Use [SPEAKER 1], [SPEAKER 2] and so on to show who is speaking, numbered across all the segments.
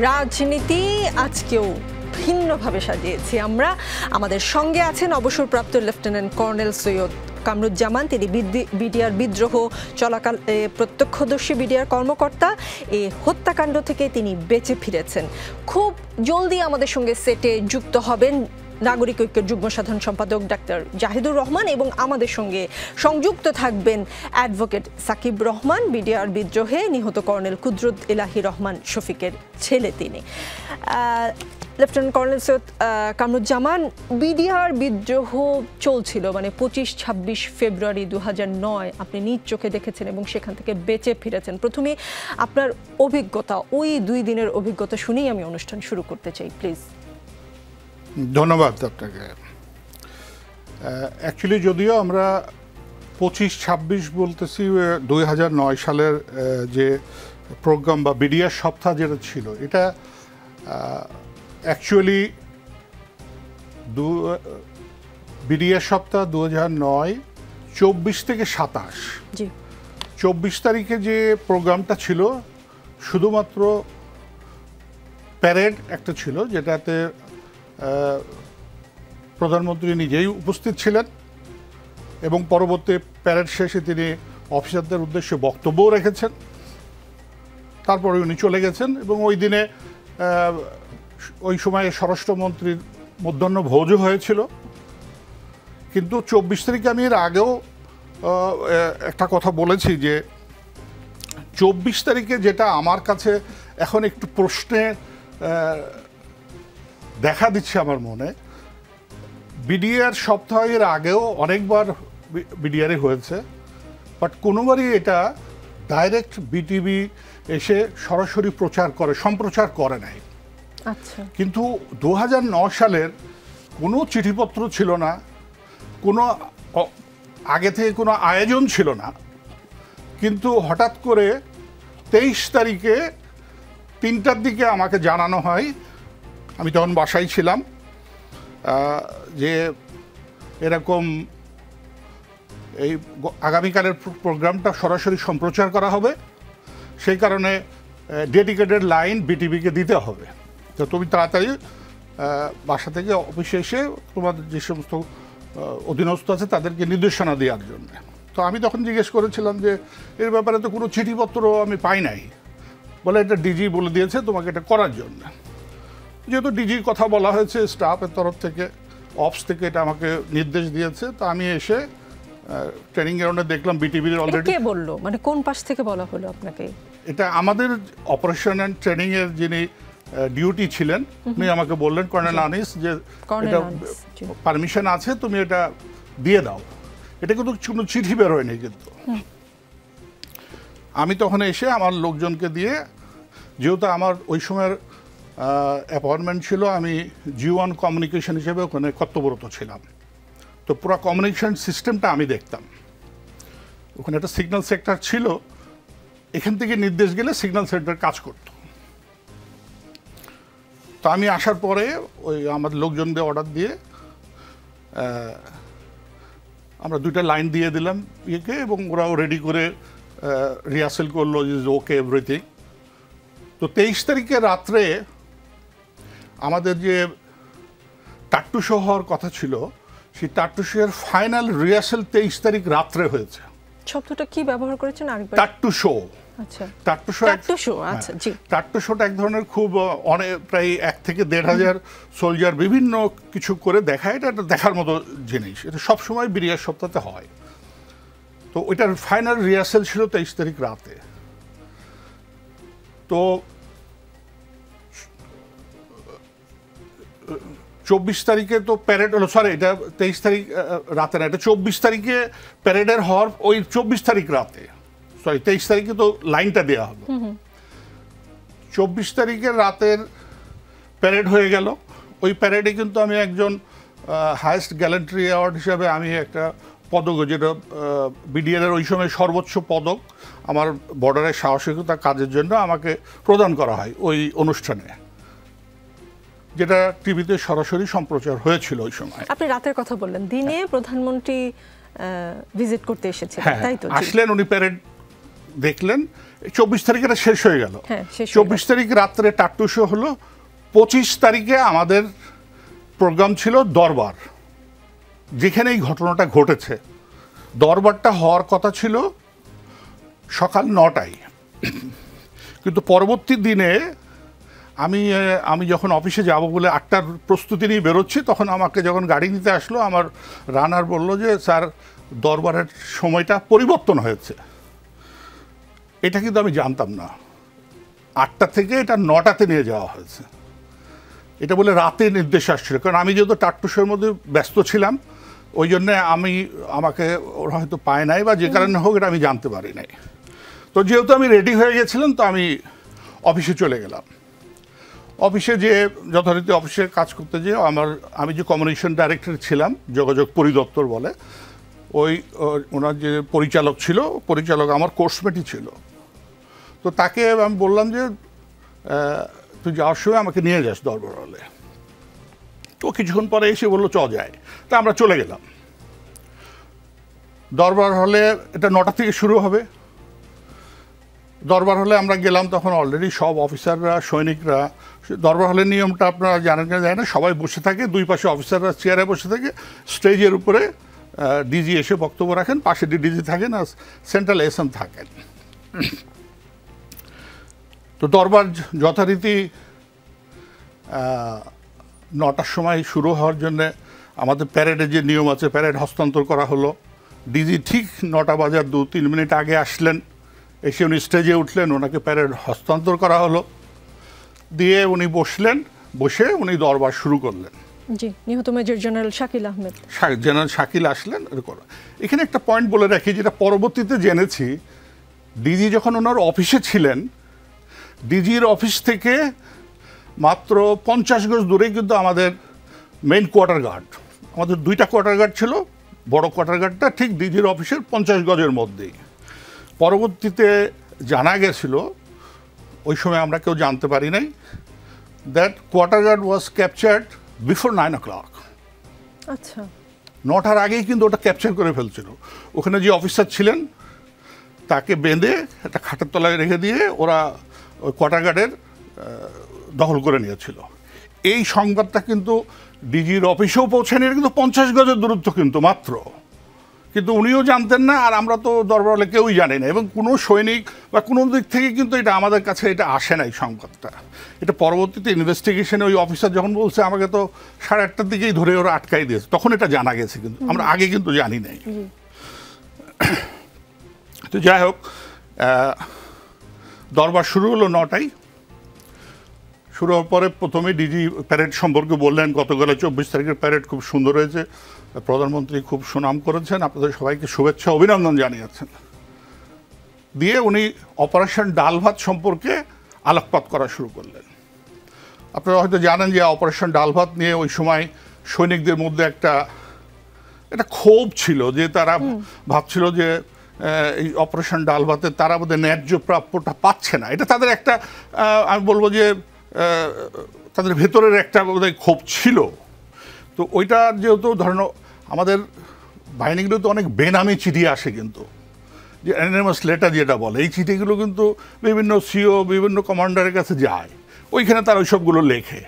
[SPEAKER 1] রাজনীতি আজকেও ভিন্নভাবে সাজিয়েছি আমরা। আমাদের সঙ্গে আছেন অবসরপ্রাপ্ত লেফটেন্যান্ট কর্নেল সৈয়দ কামরুজ্জামান। তিনি বিডিআর বিদ্রোহ চলাকাল প্রত্যক্ষদর্শী বিডিআর কর্মকর্তা। এই হত্যাকাণ্ড থেকে তিনি বেঁচে ফিরেছেন। খুব জলদি আমাদের সঙ্গে সেটে যুক্ত হবেন নাগরিক ঐক্যের যুগ্ম সাধারণ সম্পাদক ডাক্তার জাহিদুর রহমান এবং আমাদের সঙ্গে সংযুক্ত থাকবেন অ্যাডভোকেট সাকিব রহমান, বিডিআর বিদ্রোহে নিহত কর্নেল কুদরত ইলাহি রহমান শফিকের ছেলে তিনি। Lieutenant colonel Syed Kamruzzaman, BDR বিদ্রোহ চলছিল মানে 25-26 ফেব্রুয়ারি 2009 আপনি নিজ চোখে দেখেছেন এবং সেখান থেকে বেঁচে ফিরেছেন। প্রথমে আপনার অভিজ্ঞতা, ওই 2 দিনের অভিজ্ঞতা শুনেই আমি অনুষ্ঠান শুরু করতে চাই, প্লিজ।
[SPEAKER 2] ধন্যবাদ আপনাকে। অ্যাকচুয়ালি যদিও আমরা 25-26 বলতেছি, 2009 সালের যে প্রোগ্রাম বা বিডিআর সপ্তাহ যেটা ছিল, এটা অ্যাকচুয়ালি বিডিআর সপ্তাহ 2009 24 থেকে 27। 24 তারিখে যে প্রোগ্রামটা ছিল শুধুমাত্র প্যারেড একটা ছিল, যেটাতে প্রধানমন্ত্রী নিজেই উপস্থিত ছিলেন এবং পরবর্তী প্যারেড শেষে তিনি অফিসারদের উদ্দেশ্যে বক্তব্যও রেখেছেন। তারপরে উনি চলে গেছেন এবং ওই দিনে ওই সময়ে স্বরাষ্ট্রমন্ত্রীর মধ্যাহ্ন ভোজও হয়েছিল। কিন্তু 24 তারিখে আমি এর আগেও একটা কথা বলেছি যে 24 তারিখে যেটা আমার কাছে এখন একটু প্রশ্নে দেখা দিচ্ছে আমার মনে, বিডিআর সপ্তাহের আগেও অনেকবার বিডিআরে হয়েছে, বাট কোনোবারই এটা ডাইরেক্ট বিটিভি এসে সরাসরি সম্প্রচার করে নাই।
[SPEAKER 1] আচ্ছা।
[SPEAKER 2] কিন্তু 2009 সালের কোনো চিঠিপত্র ছিল না, কোনো আগে থেকে কোনো আয়োজন ছিল না, কিন্তু হঠাৎ করে 23 তারিখে 3টার দিকে আমাকে জানানো হয়, আমি তখন বাসায় ছিলাম, যে এরকম এই আগামীকালের প্রোগ্রামটা সরাসরি সম্প্রচার করা হবে, সেই কারণে ডেডিকেটেড লাইন বিটিভিকে দিতে হবে। তো তুমি তাড়াতাড়ি বাসা থেকে অফিসে এসে তোমাদের যে সমস্ত অধীনস্থ আছে তাদেরকে নির্দেশনা দেওয়ার জন্য। তো আমি তখন জিজ্ঞেস করেছিলাম যে এর ব্যাপারে তো কোনো চিঠিপত্র আমি পাই নাই, বলে এটা ডিজি বলে দিয়েছে তোমাকে এটা করার জন্য। যেহেতু ডিজির কথা বলা হয়েছে, স্টাফের তরফ থেকে, অফিস থেকে এটা আমাকে নির্দেশ দিয়েছে, তো আমি এসে ট্রেনিং গ্রাউন্ডে দেখলাম বিটিভির অলরেডি।
[SPEAKER 1] কে বললো, মানে কোন পাশ থেকে বলা হলো আপনাকে?
[SPEAKER 2] এটা আমাদের অপারেশন অ্যান্ড ট্রেনিং এর যিনি ডিউটি ছিলেন উনি আমাকে বললেন, কর্নেল আনিস, যে এটা পারমিশন আছে, তুমি এটা দিয়ে দাও। এটা কিন্তু কোনো চিঠি বের হয়নি। কিন্তু আমি তখন এসে আমার লোকজনকে দিয়ে, যেহেতু আমার ওই সময়ের অ্যাপয়েন্টমেন্ট ছিল, আমি G1 কমিউনিকেশন হিসেবে ওখানে কর্তব্যরত ছিলাম, তো পুরো কমিউনিকেশন সিস্টেমটা আমি দেখতাম। ওখানে একটা সিগন্যাল সেক্টর ছিল, এখান থেকে নির্দেশ গেলে সিগন্যাল সেন্টার কাজ করত। তো আমি আসার পরে ওই আমাদের লোকজনদের অর্ডার দিয়ে আমরা 2টা লাইন দিয়ে দিলাম ইয়েকে, এবং ওরাও রেডি করে রিহার্সেল করলো, ইজ ওকে এভরিথিং। তো 23 তারিখে রাত্রে আমাদের যে টাট্টু শো হওয়ার কথা ছিল, সেই টাট্টু শোয়ের ফাইনাল রিহার্সেল 23 তারিখ রাত্রে হয়েছে।
[SPEAKER 1] শব্দটা কি ব্যবহার করেছেন আরেকবার?
[SPEAKER 2] টাট্টু শো।
[SPEAKER 1] আচ্ছা,
[SPEAKER 2] টাট্টু শো।
[SPEAKER 1] আচ্ছা, জি।
[SPEAKER 2] টাট্টু শোটা এক ধরনের খুব প্রায় 1 থেকে 1,500 সোলজার বিভিন্ন কিছু করে দেখায়, এটা দেখার মতো জিনিস। এটা সবসময় বিডিআর সপ্তাহে হয়। তো ওইটার ফাইনাল রিহার্সেল ছিল 23 তারিখ রাতে। তো 24 তারিখে তো প্যারেড হলো, সরি এটা 23 তারিখ রাতে না, এটা 24 তারিখে প্যারেডের হওয়ার ওই 24 তারিখ রাতে, সরি 23 তারিখে তো লাইনটা দেওয়া হলো। 24 তারিখের রাতের প্যারেড হয়ে গেল। ওই প্যারেডে কিন্তু আমি একজন হায়েস্ট গ্যালেন্ট্রি অ্যাওয়ার্ড হিসাবে আমি একটা পদক, যেটা বিডিআরের ওই সময় সর্বোচ্চ পদক, আমার বর্ডারের সাহসিকতা কাজের জন্য আমাকে প্রদান করা হয় ওই অনুষ্ঠানে, যেটা টিভিতে সরাসরি সম্প্রচার হয়েছিল ওই সময়।
[SPEAKER 1] আপনি রাতের কথা বললেন, দিনে প্রধানমন্ত্রী ভিজিট করতে এসেছিলেন, তাই তো?
[SPEAKER 2] আসলেন, উনি প্যারেড দেখলেন 24 তারিখে এটা শেষ হয়ে গেল। 24 তারিখ রাত্রে টাট্টু শো হলো। 25 তারিখে আমাদের প্রোগ্রাম ছিল দরবার, যেখানে এই ঘটনাটা ঘটেছে। দরবারটা হওয়ার কথা ছিল সকাল 9টায়, কিন্তু পরবর্তী দিনে আমি যখন অফিসে যাব বলে 8টার প্রস্তুতি নিয়ে বেরোচ্ছি, তখন আমাকে যখন গাড়ি নিতে আসলো আমার রানার বলল যে স্যার দরবারের সময়টা পরিবর্তন হয়েছে। এটা কিন্তু আমি জানতাম না। 8টা থেকে এটা 9টাতে নিয়ে যাওয়া হয়েছে, এটা বলে রাতে নির্দেশ আসছিল। কারণ আমি যেহেতু টাট্টু শোর মধ্যে ব্যস্ত ছিলাম, ওই জন্যে আমাকে ওরা হয়তো পায় নাই বা যে কারণে হোক এটা আমি জানতে পারি নাই। তো যেহেতু আমি রেডি হয়ে গেছিলাম, তো আমি অফিসে চলে গেলাম। অফিসে যে যথারীতি অফিসে কাজ করতে যেয়ে আমি যে কমিউনিকেশন ডাইরেক্টর ছিলাম, যোগাযোগ পরিদপ্তর বলে, ওনার যে পরিচালক ছিল, পরিচালক আমার কোর্সমেটই ছিল। তো তাকে আমি বললাম যে তুই যাওয়ার সময় আমাকে নিয়ে যাস দরবার হলে। তো কিছুক্ষণ পরে এসে বললো চ যায়। তা আমরা চলে গেলাম দরবার হলে। এটা 9টা থেকে শুরু হবে। দরবার হলে আমরা গেলাম, তখন অলরেডি সব অফিসাররা, সৈনিকরা, দরবার হলের নিয়মটা আপনারা জানেন না যায় না, সবাই বসে থাকে, দুই পাশে অফিসাররা চেয়ারে বসে থাকে, স্টেজের উপরে ডিজি এসে বক্তব্য রাখেন, পাশে ডিজি থাকেন আর সেন্ট্রাল এসএম থাকেন। তো দরবার যথারীতি 9টার সময় শুরু হওয়ার জন্যে আমাদের প্যারেডের যে নিয়ম আছে, প্যারেড হস্তান্তর করা হলো। ডিজি ঠিক 9টা বাজার 2-3 মিনিট আগে আসলেন, এসে উনি স্টেজে উঠলেন, ওনাকে প্যারেড হস্তান্তর করা হলো, দিয়ে উনি বসলেন, বসে উনি দরবার শুরু করলেন।
[SPEAKER 1] জি, নিহত major general Shakil Ahmed,
[SPEAKER 2] general Shakil আসলেন। এখানে একটা পয়েন্ট বলে রাখি, যেটা পরবর্তীতে জেনেছি, ডিজি যখন ওনার অফিসে ছিলেন, ডিজির অফিস থেকে মাত্র 50 গজ দূরেই কিন্তু আমাদের মেইন কোয়ার্টার গার্ড, আমাদের 2টা কোয়ার্টার গার্ড ছিল। বড় কোয়ার্টার গার্ডটা ঠিক ডিজির অফিসের 50 গজের মধ্যেই। পরবর্তীতে জানা গেছিল, ওই সময় আমরা কেউ জানতে পারি নাই, that quarter guard was captured before 9 o'clock।
[SPEAKER 1] আচ্ছা,
[SPEAKER 2] 9টার আগেই কিন্তু ওটা ক্যাপচার করে ফেলছিল। ওখানে যে অফিসার ছিলেন তাকে বেঁধে একটা খাটের তলায় রেখে দিয়ে ওরা ওই কোয়ার্টার গার্ডের দখল করে নিয়েছিল। এই সংবাদটা কিন্তু ডিজির অফিসেও পৌঁছায়নি, কিন্তু 50 গজের দূরত্ব কিন্তু মাত্র, কিন্তু উনিও জানতেন না, আর আমরা তো দরবারে কেউই জানি না, এবং কোনো সৈনিক বা কোনো দিক থেকে কিন্তু এটা আমাদের কাছে এটা আসে না, এই সংবাদটা। এটা পরবর্তীতে ইনভেস্টিগেশনে ওই অফিসার যখন বলছে আমাকে তো 8:30টার দিকেই ধরে ওরা আটকাই দিয়েছে, তখন এটা জানা গেছে, কিন্তু আমরা আগে কিন্তু জানি নাই। তো যাই হোক, দরবার শুরু হলো 9টায়। শুরু হওয়ার পরে প্রথমে ডিজি প্যারেড সম্পর্কে বললেন, গতকাল 24 তারিখের প্যারেড খুব সুন্দর হয়েছে, প্রধানমন্ত্রী খুব সুনাম করেছেন, আপনাদের সবাইকে শুভেচ্ছা অভিনন্দন জানিয়েছেন। দিয়ে উনি অপারেশন ডাল ভাত সম্পর্কে আলোকপাত করা শুরু করলেন। আপনারা হয়তো জানেন যে অপারেশন ডাল ভাত নিয়ে ওই সময় সৈনিকদের মধ্যে একটা ক্ষোভ ছিল, যে তারা ভাবছিল যে এই অপারেশন ডাল ভাতে তারা বোধহয় ন্যায্য প্রাপ্যটা পাচ্ছে না। এটা তাদের একটা, আমি বলবো যে তাদের ভেতরের একটা বোধহয় ক্ষোভ ছিল। তো ওইটা যেহেতু ধরেন আমাদের বাহিনীগুলো তো অনেক বেনামি চিঠি আসে, কিন্তু যে অ্যানোনিমাস লেটার যেটা বলে, এই চিঠিগুলো কিন্তু বিভিন্ন সিও, বিভিন্ন কমান্ডারের কাছে যায়, ওইখানে তারা ওই সবগুলো লেখে।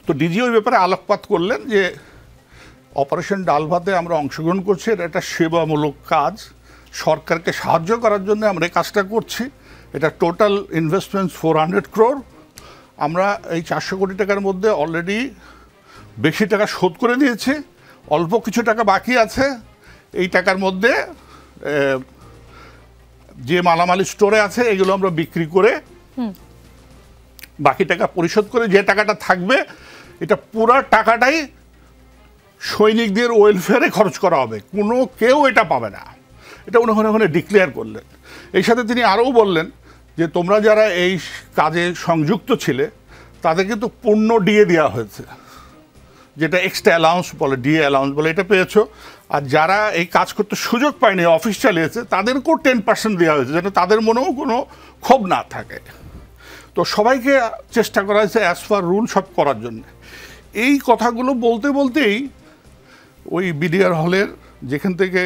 [SPEAKER 2] তো ডিজি ওই ব্যাপারে আলোকপাত করলেন যে অপারেশন ডাল ভাতে আমরা অংশগ্রহণ করছি, এটা একটা সেবামূলক কাজ, সরকারকে সাহায্য করার জন্য আমরা এই কাজটা করছি। এটা টোটাল ইনভেস্টমেন্ট 400 crore। আমরা এই 400 কোটি টাকার মধ্যে অলরেডি বেশি টাকা শোধ করে দিয়েছি, অল্প কিছু টাকা বাকি আছে। এই টাকার মধ্যে যে মালামাল স্টোরে আছে এগুলো আমরা বিক্রি করে বাকি টাকা পরিশোধ করে যে টাকাটা থাকবে, এটা পুরো টাকাটাই সৈনিকদের ওয়েলফেয়ারে খরচ করা হবে, কেউ এটা পাবে না। এটা উনি ওখানে ডিক্লেয়ার করলেন। এই সাথে তিনি আরও বললেন যে তোমরা যারা এই কাজে সংযুক্ত ছিলে তাদের কিন্তু পূর্ণ ডিএ দেওয়া হয়েছে, যেটা এক্সট্রা অ্যালাউন্স বলে, ডিএ অ্যালাউন্স বলে, এটা পেয়েছো। আর যারা এই কাজ করতে সুযোগ পায়নি, অফিস চালিয়েছে, তাদেরকেও 10% দেওয়া হয়েছে, যাতে তাদের মনেও কোনো ক্ষোভ না থাকে। তো সবাইকে চেষ্টা করা হয়েছে অ্যাজ পার রুল সব করার জন্য। এই কথাগুলো বলতে বলতেই ওই বিডিআর হলের যেখান থেকে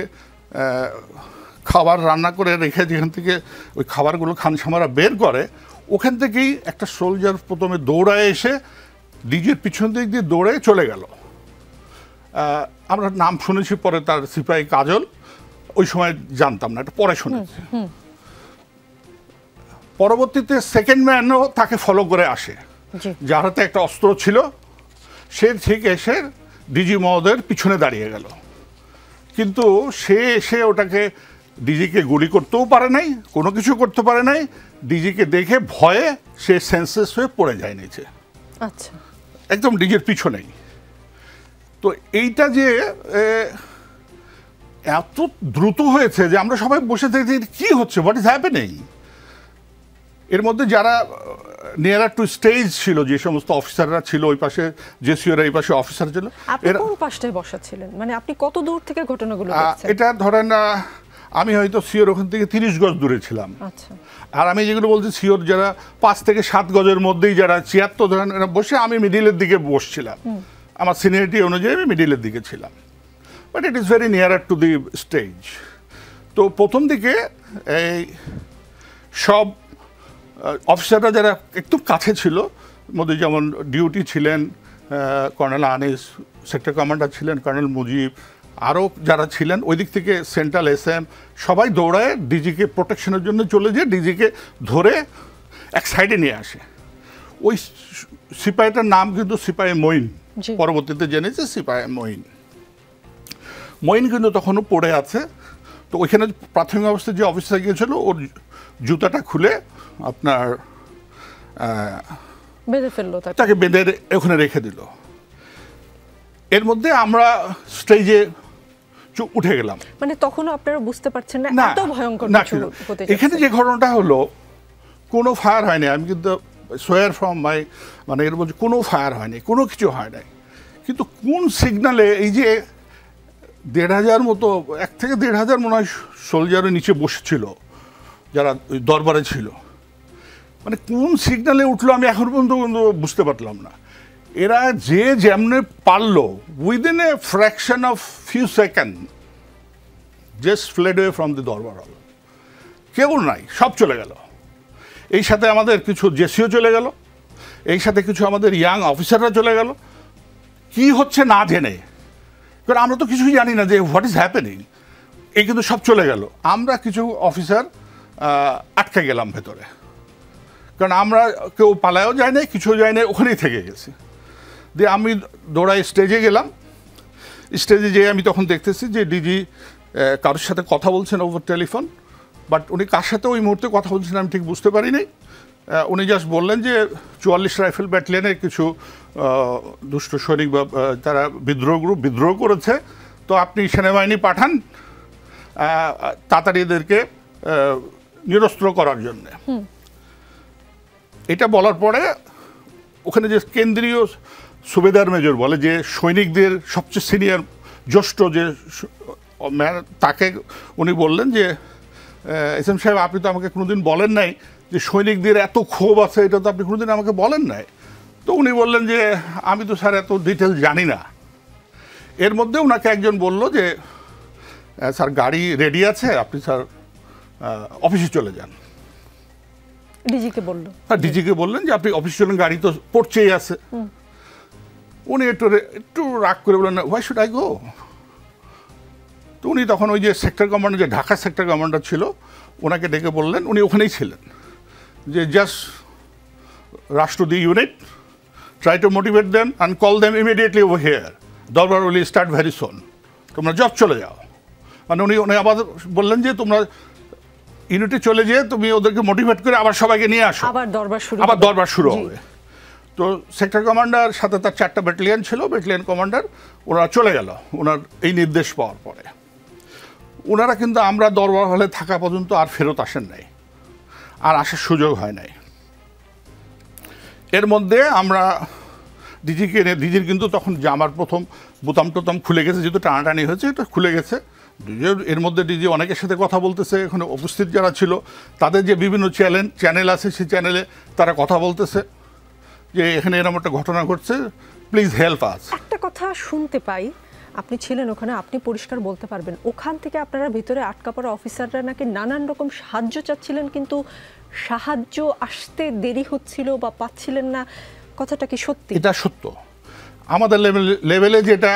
[SPEAKER 2] খাবার রান্না করে রেখে যেখান থেকে ওই খাবারগুলো খানসামারা বের করে, ওখান থেকেই একটা সোলজার প্রথমে দৌড়ায় এসে ডিজির পিছন দিক দিয়ে দৌড়ে চলে গেল। আমরা নাম শুনেছি পরে, তার সিপাহী কাজল, ওই সময় জানতাম না, এটা পরে শুনেছি। পরবর্তীতে সেকেন্ড ম্যানও তাকে ফলো করে আসে, যার হাতে একটা অস্ত্র ছিল, সে ঠিক এসে ডিজি মহোদয়ের পিছনে দাঁড়িয়ে গেল। কিন্তু সে এসে ওটাকে ডিজিকে গুলি করতেও পারে নাই, কোনো কিছু করতে পারে নাই। ডিজিকে দেখে ভয়ে সে সেন্সলেস হয়ে পড়ে যায় নিচে,
[SPEAKER 1] আচ্ছা,
[SPEAKER 2] একদম ডিজির পিছনেই। তো এইটা যে এত দ্রুত হয়েছে যে আমরা সবাই বসে থাকি কি হচ্ছে, হোয়াট ইজ হ্যাপেনিং। এর মধ্যে যারা নিয়ারার টু স্টেজ ছিল, যে সমস্ত অফিসাররা ছিল, ওই পাশে জেসিওরা, এই পাশে অফিসার ছিল।
[SPEAKER 1] আপনি কোন পাশটায় বসা ছিলেন, মানে আপনি কত দূর থেকে ঘটনাগুলো দেখছেন?
[SPEAKER 2] এটা ধরেন আমি হয়তো সিওর ওখান থেকে 30 গজ দূরে ছিলাম।
[SPEAKER 1] আচ্ছা।
[SPEAKER 2] আর আমি যেগুলো বলছি সিওর যারা 5 থেকে 7 গজের মধ্যেই যারা 76 ধরেন বসে, আমি মিডিলের দিকে বসছিলাম, আমার সিনিয়রিটি অনুযায়ী আমি মিডিলের দিকে ছিলাম। But it is very নিয়ারার to the stage. তো প্রথম দিকে এই সব অফিসাররা যারা একটু কাছে ছিল, মধ্যে যেমন ডিউটি ছিলেন কর্নেল আনিস, সেক্টর কমান্ডার ছিলেন কর্নেল মুজিব, আরও যারা ছিলেন ওই দিক থেকে সেন্ট্রাল SM, সবাই দৌড়ায় ডিজিকে প্রোটেকশনের জন্য চলে যেয়ে ডিজিকে ধরে এক সাইডে নিয়ে আসে। ওই সিপাহীটার নাম কিন্তু সিপাহী মঈন, পরবর্তীতে জেনেছে সিপাহী মঈন। মঈন কিন্তু তখনও পড়ে আছে। তো ওইখানে প্রাথমিক অবস্থায় যে অফিসার গিয়েছিল, ওর জুতাটা খুলে আপনার
[SPEAKER 1] বেঁধে ফেললো,
[SPEAKER 2] তাকে বেঁধে ওখানে রেখে দিল। এর মধ্যে আমরা স্টেজে উঠে গেলাম।
[SPEAKER 1] মানে তখনও আপনারা বুঝতে পারছেন না এত ভয়ঙ্কর কিছু হতে যাচ্ছে।
[SPEAKER 2] এখানে যে ঘটনাটা হলো, কোনো ফায়ার হয়নি, আমি কিন্তু সোয়ার ফ্রম মাই, মানে এর মধ্যে কোনো ফায়ার হয়নি, কোনো কিছু হয় নাই। কিন্তু কোন সিগনালে এই যে 1,500 মতো, 1 থেকে 1,500 মনে হয় সোলজারের নিচে বসেছিল যারা ওই দরবারে ছিল, মানে কোন সিগনালে উঠলো আমি এখন পর্যন্ত বুঝতে পারলাম না। এরা যে যেমনে পারলো, within a fraction of few second just fled way from the দরবার হল। কেউ নাই, সব চলে গেল। এই সাথে আমাদের কিছু জেসিও চলে গেল, এই সাথে কিছু আমাদের ইয়াং অফিসাররা চলে গেল, কি হচ্ছে না জেনে। কারণ আমরা তো কিছুই জানি না যে হোয়াট ইজ হ্যাপেনিং। এই কিন্তু সব চলে গেল। আমরা কিছু অফিসার আটকে গেলাম ভেতরে, কারণ আমরা কেউ পালায়ও যায় নাই, কিছুও যায় নাই, ওখানেই থেকে গেছি। দিয়ে আমি দৌড়াই স্টেজে গেলাম। স্টেজে যেয়ে আমি তখন দেখতেছি যে ডিজি কারোর সাথে কথা বলছেন ওভার টেলিফোন, বাট উনি কার সাথে ওই মুহূর্তে কথা বলছেন আমি ঠিক বুঝতে পারি নাই। উনি জাস্ট বললেন যে 44 রাইফেল ব্যাটালিয়নের কিছু দুষ্ট সৈনিক বা তারা গ্রুপ বিদ্রোহ করেছে, তো আপনি সেনাবাহিনী পাঠান তাড়াতাড়ি এদেরকে নিরস্ত্র করার জন্যে। এটা বলার পরে ওখানে যে কেন্দ্রীয় সুবেদার মেজর বলে, যে সৈনিকদের সবচেয়ে সিনিয়র জ্যেষ্ঠ যে তাকে উনি বললেন যে এসএম সাহেব, আপনি তো আমাকে কোনোদিন বলেন নাই যে সৈনিকদের এত ক্ষোভ আছে, এটা তো আপনি কোনোদিন আমাকে বলেন নাই। তো উনি বললেন যে আমি তো স্যার এত ডিটেল জানি না। এর মধ্যে ওনাকে একজন বলল যে স্যার গাড়ি রেডি আছে, আপনি স্যার অফিসে চলে যান।
[SPEAKER 1] ডিজিকে বললো,
[SPEAKER 2] হ্যাঁ ডিজিকে বললেন যে আপনি অফিসে চলেন, গাড়ি তো পড়ছেই আছে। উনি একটু রাগ করে বললেন, হোয়াই শুড আই গো। তো উনি তখন ওই যে সেক্টর কমান্ডার, যে ঢাকা সেক্টর কমান্ডার ছিল, ওনাকে ডেকে বললেন, উনি ওখানেই ছিলেন, যে just rush to the unit, try to motivate them and call them immediately over here, দরবার উইল স্টার্ট ভেরি সুন, তোমরা জব চলে যাও। মানে উনি আবার বললেন যে তোমরা ইউনিটে চলে যেয়ে তুমি ওদেরকে মোটিভেট করে আবার সবাইকে নিয়ে আসো, আবার দরবার শুরু হবে। তো সেক্টর কমান্ডার সাথে তার 4টা ব্যাটালিয়ন ছিল, ব্যাটালিয়ন কমান্ডার, ওনারা চলে গেল ওনার এই নির্দেশ পাওয়ার পরে। ওনারা কিন্তু আমরা দরবার হলে থাকা পর্যন্ত আর ফেরত আসেন নাই, আর আসার সুযোগ হয় নাই। এর মধ্যে আমরা ডিজিকে ডিজির কিন্তু তখন জামার প্রথম বোতাম টোতাম খুলে গেছে, যেহেতু টানাটানি হয়েছে এটা খুলে গেছে। এর মধ্যে ডিজি অনেকের সাথে কথা বলতেছে, এখানে উপস্থিত যারা ছিল তাদের যে বিভিন্ন চ্যানেল আছে সেই চ্যানেলে তারা কথা বলতেছে যে এখানে এরকম একটা ঘটনা ঘটছে, প্লিজ হেল্প আস।
[SPEAKER 1] একটা কথা শুনতে পাই আপনি ছিলেন ওখানে, আপনি পরিষ্কার বলতে পারবেন, ওখান থেকে আপনারা ভিতরে আটকা পড়া অফিসাররা নাকি নানান রকম সাহায্য চাচ্ছিলেন, কিন্তু সাহায্য আসতে দেরি হচ্ছিল বা পাচ্ছিলেন না, কথাটা কি সত্যি?
[SPEAKER 2] এটা সত্য। আমাদের লেভেলে যেটা,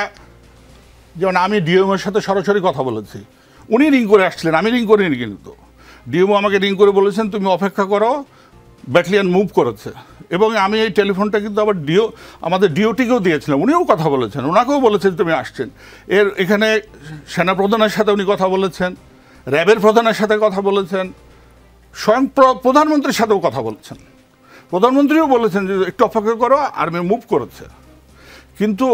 [SPEAKER 2] যেমন আমি ডিএমের সাথে সরাসরি কথা বলেছি, উনি রিং করে আসছিলেন, আমি রিং করিনি, কিন্তু ডিএমও আমাকে রিং করে বলেছেন তুমি অপেক্ষা করো, ব্যাটালিয়ান মুভ করেছে। এবং আমি এই টেলিফোনটা কিন্তু আবার আমাদের ডিওটিকেও দিয়েছিলাম, উনিও কথা বলেছেন, ওনাকেও বলেছেন তুমি আসছেন। এখানে সেনাপ্রধানের সাথে উনি কথা বলেছেন, র্যাবের প্রধানের সাথে কথা বলেছেন, স্বয়ং প্রধানমন্ত্রীর সাথেও কথা বলেছেন। প্রধানমন্ত্রীও বলেছেন যে একটু অপেক্ষা করো, আর্মি মুভ করেছে। কিন্তু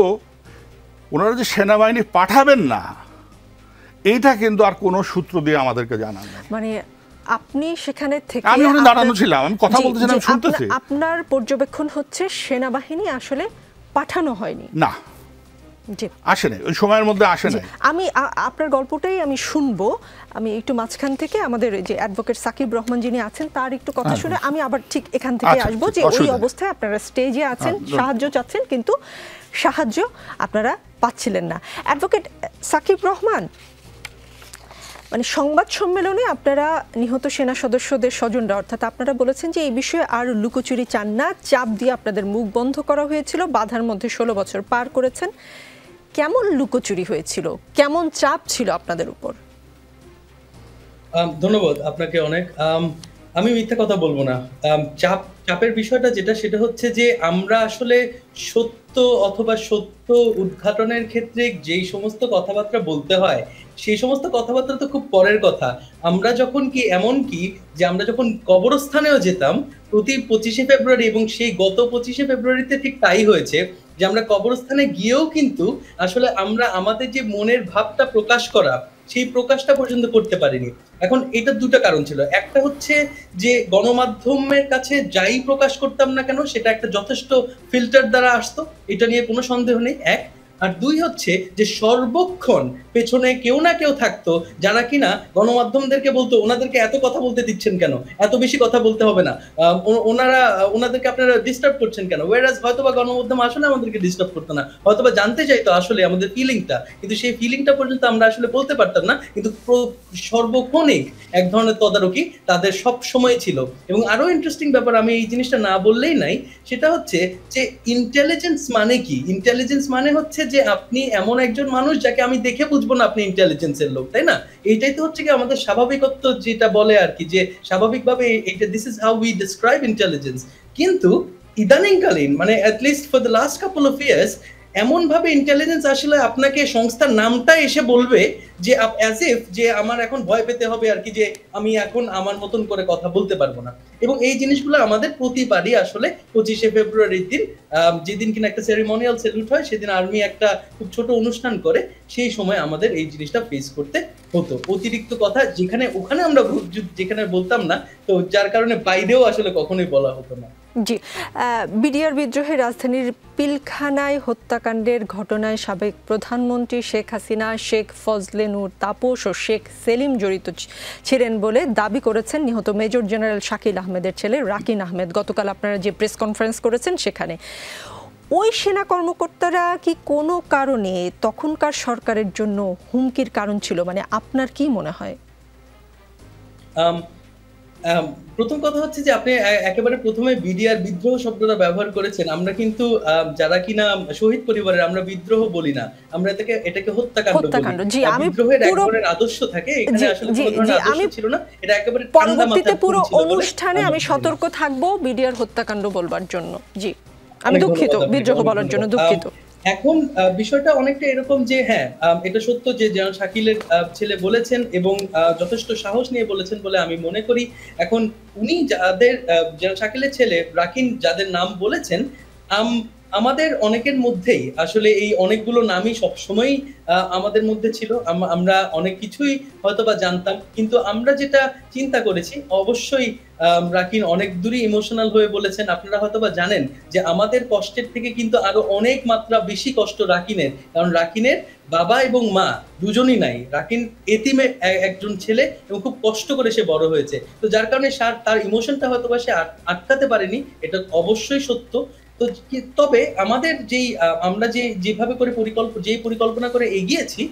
[SPEAKER 2] ওনারা যে সেনাবাহিনী পাঠাবেন না, এইটা কিন্তু আর কোনো সূত্র দিয়ে আমাদেরকে জানান না।
[SPEAKER 1] মানে আপনি সেখানে থেকে,
[SPEAKER 2] আমি ওখানে দাঁড়ানো ছিলাম, আমি কথা বলতেছিলাম, শুনতেছি।
[SPEAKER 1] আপনার পর্যবেক্ষণ হচ্ছে সেনাবাহিনী আসলে পাঠানো হয়নি?
[SPEAKER 2] না, আসেনি, ওই সময়ের মধ্যে আসেনি।
[SPEAKER 1] আমি আপনার গল্পটাই আমি শুনবো। আমি একটু মাঝখান থেকে আমাদের যে অ্যাডভোকেট সাকিব রহমান যিনি আছেন তার একটু কথা শুনে আমি আবার ঠিক এখান থেকে আসবো, যে ওই অবস্থায় আপনারা স্টেজে আছেন, সাহায্য চাচ্ছেন, কিন্তু সাহায্য আপনারা পাচ্ছিলেন না। অ্যাডভোকেট সাকিব রহমান, মানে সংবাদ সম্মেলনে আপনারা নিহত সেনা সদস্যদের স্বজনরা, অর্থাৎ আপনারা বলেছেন যে এই বিষয়ে আর লুকোচুরি চান না, চাপ দিয়ে আপনাদের মুখ বন্ধ করা হয়েছিল, বাধার মধ্যে 16 বছর পার করেছেন। কেমন লুকোচুরি হয়েছিল, কেমন চাপ ছিল আপনাদের উপর?
[SPEAKER 3] ধন্যবাদ আপনাকে অনেক। আমি মিথ্যা কথা বলবো না। চাপের বিষয়টা যেটা, সেটা হচ্ছে যে আমরা আসলে সত্য অথবা সত্য উদ্ঘাটনের ক্ষেত্রে যেই সমস্ত কথাবার্তা বলতে হয়, সেই সমস্ত কথাবার্তা তো খুব পরের কথা। আমরা যখন কি, এমন কি যে আমরা যখন কবরস্থানেও যেতাম প্রতি 25শে ফেব্রুয়ারি, এবং সেই গত 25শে ফেব্রুয়ারিতে ঠিক তাই হয়েছে, যে আমরা কবরস্থানে গিয়েও কিন্তু আসলে আমরা আমাদের যে মনের ভাবটা প্রকাশ করা, সেই প্রকাশটা পর্যন্ত করতে পারিনি। এখন এটা দুটো কারণ ছিল। একটা হচ্ছে যে গণমাধ্যমের কাছে যাই প্রকাশ করতাম না কেন, সেটা একটা যথেষ্ট ফিল্টার দ্বারা আসতো, এটা নিয়ে কোনো সন্দেহ নেই, এক। আর দুই হচ্ছে যে সর্বক্ষণ পেছনে কেউ না কেউ থাকতো যারা কিনা গণমাধ্যমদেরকে বলতো ওনাদেরকে এত কথা বলতে দিচ্ছেন কেন, এত বেশি কথা বলতে হবে না, ওনাদেরকে আপনারা ডিস্টার্ব করছেন কেন। ওয়ারাজ হয়তোবা গণমাধ্যম আসলে আমাদেরকে ডিস্টার্ব করতো না, হয়তোবা জানতে চাইতো আসলে আমাদের ফিলিংটা, কিন্তু সেই ফিলিংটা পর্যন্ত আমরা আসলে বলতে পারতাম না। কিন্তু সর্বক্ষণিক এক ধরনের তদারকি তাদের সব সময় ছিল। এবং আরো ইন্টারেস্টিং ব্যাপার, আমি এই জিনিসটা না বললেই নাই, সেটা হচ্ছে যে ইন্টেলিজেন্স মানে কি। ইন্টেলিজেন্স মানে হচ্ছে যে আপনি এমন একজন মানুষ যাকে আমি দেখে বুঝবো না আপনি ইন্টেলিজেন্সের লোক, তাই না? এইটাই তো হচ্ছে কি আমাদের স্বাভাবিকত্ব যেটা বলে আর কি, যে স্বাভাবিকভাবে এটা, this is how we describe intelligence. কিন্তু ইদানিংকালীন, মানে at least for the last couple of years, এমন ভাবে ইন্টেলিজেন্স আসলে আপনাকে সংস্থার নামটা এসে বলবে যে অ্যাজ ইফ যে আমার এখন ভয় পেতে হবে আর কি, যে আমি এখন আমার মতন করে কথা বলতে পারবো না। এবং এই জিনিসগুলো আমাদের প্রতিবারই আসলে 25শে ফেব্রুয়ারির দিন, যেদিন কিনা একটা সেরিমনিয়াল স্যালুট হয়, সেদিন আর্মি একটা খুব ছোট অনুষ্ঠান করে, সেই সময় আমাদের এই জিনিসটা ফেস করতে হতো। অতিরিক্ত কথা যেখানে ওখানে আমরা যেখানে বলতাম না, তো যার কারণে বাইরেও আসলে কখনোই বলা হতো না।
[SPEAKER 1] জি, বিডিআর বিদ্রোহে রাজধানীর পিলখানায় হত্যাকাণ্ডের ঘটনায় সাবেক প্রধানমন্ত্রী শেখ হাসিনা, শেখ ফজলে নূর তাপস ও শেখ সেলিম জড়িত ছিলেন বলে দাবি করেছেন নিহত মেজর জেনারেল শাকিল আহমেদের ছেলে রাকিন আহমেদ। গতকাল আপনারা যে প্রেস কনফারেন্স করেছেন সেখানে ওই সেনা কর্মকর্তারা কি কোনো কারণে তখনকার সরকারের জন্য হুমকির কারণ ছিল? মানে আপনার কি মনে হয়?
[SPEAKER 3] প্রথম কথা হচ্ছে যে আপনি একেবারে প্রথমে বিডিআর বিদ্রোহ শব্দটা ব্যবহার করেছেন। আমরা কিন্তু যারা কিনা শহীদ পরিবারের, আমরা বিদ্রোহ বলি না, আমরা এটাকে হত্যাকাণ্ড বলি।
[SPEAKER 1] জি, আমি
[SPEAKER 3] বিদ্রোহের এক ধরনের আদর্শ থাকে, এখানে আসলে কোনো ধরনের আদর্শ ছিল না, এটা একেবারে
[SPEAKER 1] পরবর্তীতে পুরো অনুষ্ঠানে আমি সতর্ক থাকব বিডিআর হত্যাকাণ্ড বলবার জন্য। জি, আমি দুঃখিত, বিদ্রোহ বলার জন্য দুঃখিত।
[SPEAKER 3] এখন বিষয়টা অনেকটা এরকম যে হ্যাঁ, এটা সত্য যে জেনারেল শাকিলের ছেলে বলেছেন, এবং যথেষ্ট সাহস নিয়ে বলেছেন বলে আমি মনে করি। এখন উনি যাদের, জেনারেল শাকিলের ছেলে রাকিন যাদের নাম বলেছেন, আমাদের অনেকের মধ্যেই আসলে এই অনেকগুলো নামই সবসময়ই আমাদের মধ্যে ছিল। আমরা অনেক কিছুই হয়তোবা জানতাম, কিন্তু আমরা যেটা চিন্তা করেছি, অবশ্যই রাকিন অনেক দূরই ইমোশনাল হয়ে বলেছেন। আপনারা হয়তোবা জানেন যে আমাদের কষ্টের থেকে কিন্তু আরো অনেক মাত্রা বেশি কষ্ট রাকিনের, কারণ রাকিনের বাবা এবং মা দুজনই নাই। রাকিন এতিমে একজন ছেলে, এবং খুব কষ্ট করে সে বড় হয়েছে, তো যার কারণে তার ইমোশনটা হয়তোবা সে আটকাতে পারেনি, এটা অবশ্যই সত্য। তো তবে আমাদের আমরা যেভাবে করে পরিকল্পনা করে এগিয়েছি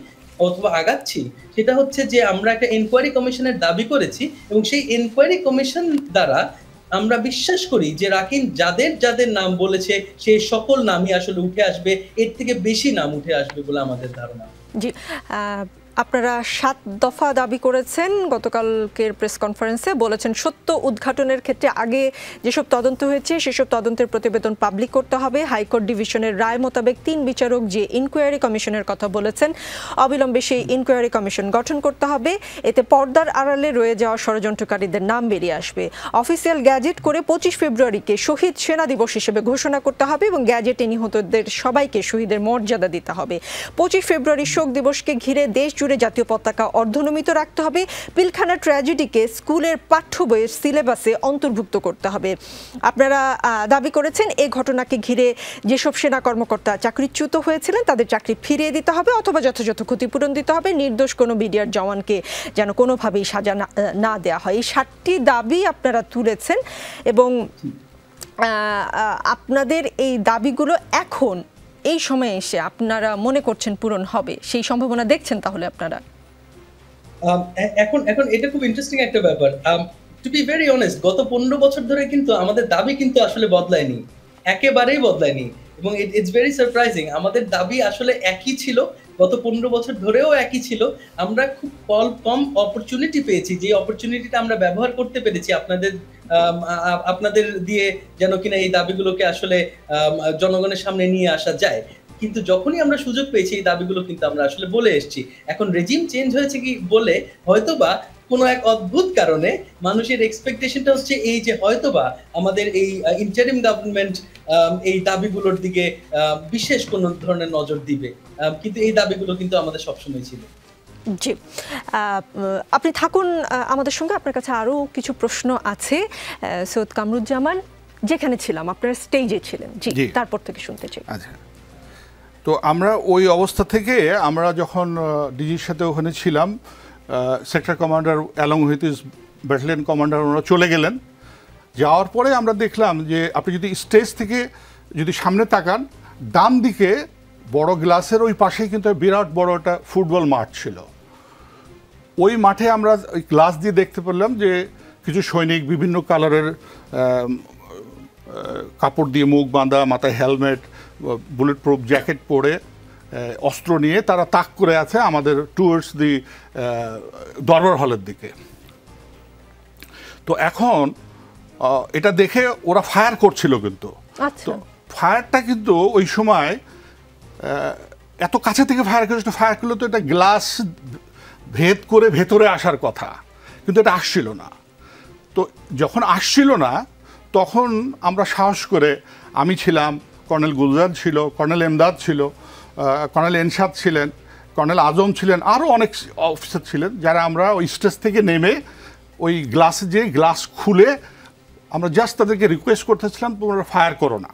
[SPEAKER 3] অথবা আগাচ্ছি, সেটা হচ্ছে যে আমরা একটা এনকোয়ারি কমিশনের দাবি করেছি, এবং সেই এনকোয়ারি কমিশন দ্বারা আমরা বিশ্বাস করি যে রাকিন যাদের যাদের নাম বলেছে সেই সকল নামই আসলে উঠে আসবে, এর থেকে বেশি নাম উঠে আসবে বলে আমাদের ধারণা।
[SPEAKER 1] জি, আপনারা 7 দফা দাবি করেছেন গতকালকের প্রেস কনফারেন্সে, বলেছেন সত্য উদ্ঘাটনের ক্ষেত্রে আগে যেসব তদন্ত হয়েছে সেসব তদন্তের প্রতিবেদন পাবলিক করতে হবে। হাইকোর্ট ডিভিশনের রায় মোতাবেক 3 বিচারক যে ইনকোয়ারি কমিশনের কথা বলেছেন, অবিলম্বে সেই ইনকোয়ারি কমিশন গঠন করতে হবে। এতে পর্দার আড়ালে রয়ে যাওয়া ষড়যন্ত্রকারীদের নাম বেরিয়ে আসবে। অফিসিয়াল গ্যাজেট করে 25 ফেব্রুয়ারিকে শহীদ সেনা দিবস হিসেবে ঘোষণা করতে হবে এবং গ্যাজেটে নিহতদের সবাইকে শহীদের মর্যাদা দিতে হবে। 25 ফেব্রুয়ারি শোক দিবসকে ঘিরে দেশ জুড়ে জাতীয় পতাকা অর্ধনমিত রাখতে হবে। পিলখানা ট্র্যাজেডিকে স্কুলের পাঠ্য বইয়ের সিলেবাসে অন্তর্ভুক্ত করতে হবে। আপনারা দাবি করেছেন এই ঘটনাকে ঘিরে যেসব সেনা কর্মকর্তা চাকরিচ্যুত হয়েছিলেন তাদের চাকরি ফিরিয়ে দিতে হবে অথবা যথাযথ ক্ষতিপূরণ দিতে হবে। নির্দোষ কোনো বিডিআর জওয়ানকে যেন কোনোভাবেই সাজা না দেওয়া হয়। এই 7টি দাবি আপনারা তুলেছেন এবং আপনাদের এই দাবিগুলো এখন এই সময়ে এসে আপনারা মনে করছেন পূরণ হবে, সেই সম্ভাবনা দেখছেন তাহলে আপনারা?
[SPEAKER 3] এখন এটা খুব ইন্টারেস্টিং একটা ব্যাপার। টু বি ভেরি অনেস্ট, গত 15 বছর ধরে কিন্তু আমাদের দাবি কিন্তু আসলে বদলায়নি, একেবারেই বদলায়নি, এবং ইটস ভেরি সারপ্রাইজিং। আমাদের দাবি আসলে একই ছিল, গত 15 বছর ধরেও একই ছিল। আমরা খুব কম অপরচুনিটি পেয়েছি, যে অপরচুনিটিটা আমরা ব্যবহার করতে পেরেছি আপনাদের দিয়ে, যেন কিনা এই দাবিগুলোকে আসলে জনগণের সামনে নিয়ে আসা যায়। কিন্তু যখনই আমরা সুযোগ পেয়েছি এই দাবিগুলো কিন্তু আমরা আসলে বলে এসেছি। এখন রেজিম চেঞ্জ হয়েছে কি বলে হয়তোবা কোনো এক অদ্ভুত কারণে মানুষের এক্সপেকটেশনটা হচ্ছে এই যে হয়তোবা আমাদের এই ইন্টারিম গভর্নমেন্ট এই দাবিগুলোর দিকে বিশেষ কোনো ধরনের নজর দিবে, কিন্তু এই দাবিগুলো কিন্তু আমাদের সবসময় ছিল।
[SPEAKER 1] জি, আপনি থাকুন আমাদের সঙ্গে, আপনার কাছে আরও কিছু প্রশ্ন আছে। সৈয়দ কামরুজ্জামান, যেখানে ছিলাম আপনারা স্টেজে ছিলেন, জি, তারপর থেকে শুনতে চাই।
[SPEAKER 2] আচ্ছা, তো আমরা ওই অবস্থা থেকে আমরা যখন ডিজির সাথে ওখানে ছিলাম, sector commander along with his battalion commander ওনারা চলে গেলেন। যাওয়ার পরে আমরা দেখলাম যে আপনি যদি স্টেজ থেকে যদি সামনে তাকান, ডান দিকে বড় গ্লাসের ওই পাশেই কিন্তু বিরাট বড় একটা ফুটবল মাঠ ছিল। ওই মাঠে আমরা ওই গ্লাস দিয়ে দেখতে পেলাম যে কিছু সৈনিক বিভিন্ন কালারের কাপড় দিয়ে মুখ বাঁধা, মাথায় হেলমেট, বুলেট প্রুফ জ্যাকেট পরে, অস্ত্র নিয়ে তারা তাক করে আছে আমাদের টুয়ার্ডস দি দরবার হলের দিকে। তো এখন এটা দেখে ওরা ফায়ার করছিল, কিন্তু তো ফায়ারটা কিন্তু ওই সময় এত কাছে থেকে ফায়ার করলে তো এটা গ্লাস ভেদ করে ভেতরে আসার কথা, কিন্তু এটা আসছিল না। তো যখন আসছিল না তখন আমরা সাহস করে, আমি ছিলাম, কর্নেল গুলজার ছিল, কর্নেল এমদাদ ছিল, কর্নেল এনশাদ ছিলেন, কর্নেল আজম ছিলেন, আরও অনেক অফিসার ছিলেন, যারা আমরা ওই স্টেজ থেকে নেমে ওই গ্লাসে যে গ্লাস খুলে আমরা জাস্ট তাদেরকে রিকোয়েস্ট করতেছিলাম তোমরা ফায়ার করো না।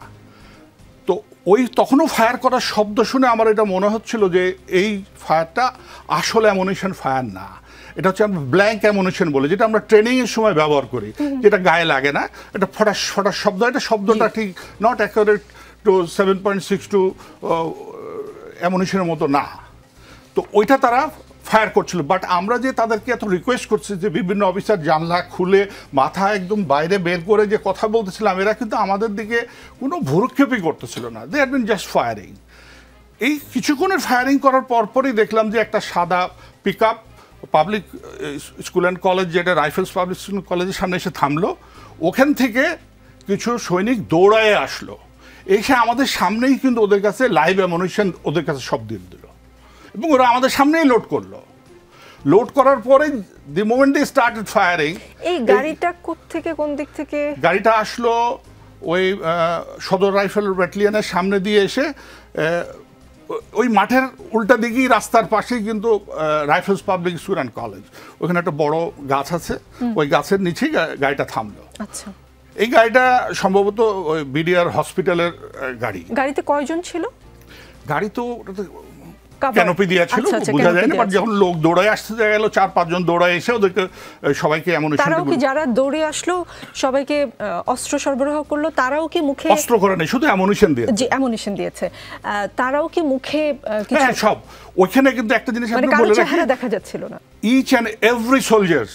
[SPEAKER 2] তো ওই তখনও ফায়ার করার শব্দ শুনে আমার এটা মনে হচ্ছিল যে এই ফায়ারটা আসলে অ্যামুনিশন ফায়ার না, এটা হচ্ছে আমরা ব্ল্যাঙ্ক অ্যামুনিশন বলে, যেটা আমরা ট্রেনিংয়ের সময় ব্যবহার করি, যেটা গায়ে লাগে না, এটা ফটাস ফটাস শব্দ, এটা শব্দটা ঠিক নট অ্যাকুরেট টু 7.62 অ্যামুনিশনের মতো না। তো ওইটা তারা ফায়ার করছিল, বাট আমরা যে তাদেরকে এত রিকোয়েস্ট করছি যে বিভিন্ন অফিসার জানলা খুলে মাথা একদম বাইরে বের করে যে কথা বলতেছিলাম, এরা কিন্তু আমাদের দিকে কোনো ভুরুক্ষেপই করতেছিল না, they had been just firing. এই কিছুক্ষণের ফায়ারিং করার পরপরই দেখলাম যে একটা সাদা pick up public school and college, যেটা রাইফেলস পাবলিক স্কুল কলেজের সামনে এসে থামলো। ওখান থেকে কিছু সৈনিক দৌড়ায় আসলো, এসে আমাদের সামনেই কিন্তু ওদের কাছে লাইভ অ্যামুনিশন ওদের কাছে সব দিয়ে দিল, এবং ওরা আমাদের সামনেই লোড করলো। লোড করার পরে the moment they started firing.
[SPEAKER 1] এই গাড়িটা কোত্থেকে, কোন দিক থেকে?
[SPEAKER 2] গাড়িটা আসলো ওই সদর রাইফেল ব্যাটালিয়নের সামনে দিয়ে এসে ওই মাঠের উল্টা দিকেই রাস্তার পাশেই কিন্তু rifles public school and college, ওখানে একটা বড় গাছ আছে, ওই গাছের নিচেই গাড়িটা থামলো।
[SPEAKER 1] আচ্ছা,
[SPEAKER 2] এই গাড়িটা সম্ভবত ওই বিডিআর হসপিটালের গাড়ি।
[SPEAKER 1] গাড়িতে কয়জন ছিল?
[SPEAKER 2] গাড়ি তো ক্যানোপি দেওয়া ছিল, বোঝা যায় না, বাট যখন লোক দৌড়ায় আসতে দেখা গেল 4-5 জন দৌড়ায় এসে ওদেরকে সবাইকে অ্যামুনিশন,
[SPEAKER 1] তারাও কি যারা দৌড়ে আসলো সবাইকে অস্ত্র সরবরাহ করলো, তারাও কি মুখে
[SPEAKER 2] অস্ত্র করে নাই, শুধু অ্যামুনিশন দিয়েছে?
[SPEAKER 1] জি, অ্যামুনিশন দিয়েছে। তারাও কি মুখে কিছু?
[SPEAKER 2] হ্যাঁ, সব। ওইখানে কিন্তু একটা জিনিস আপনি বলে রাখি,
[SPEAKER 1] দেখা যাচ্ছিল না।
[SPEAKER 2] ইচ অ্যান্ড এভরি সোলজার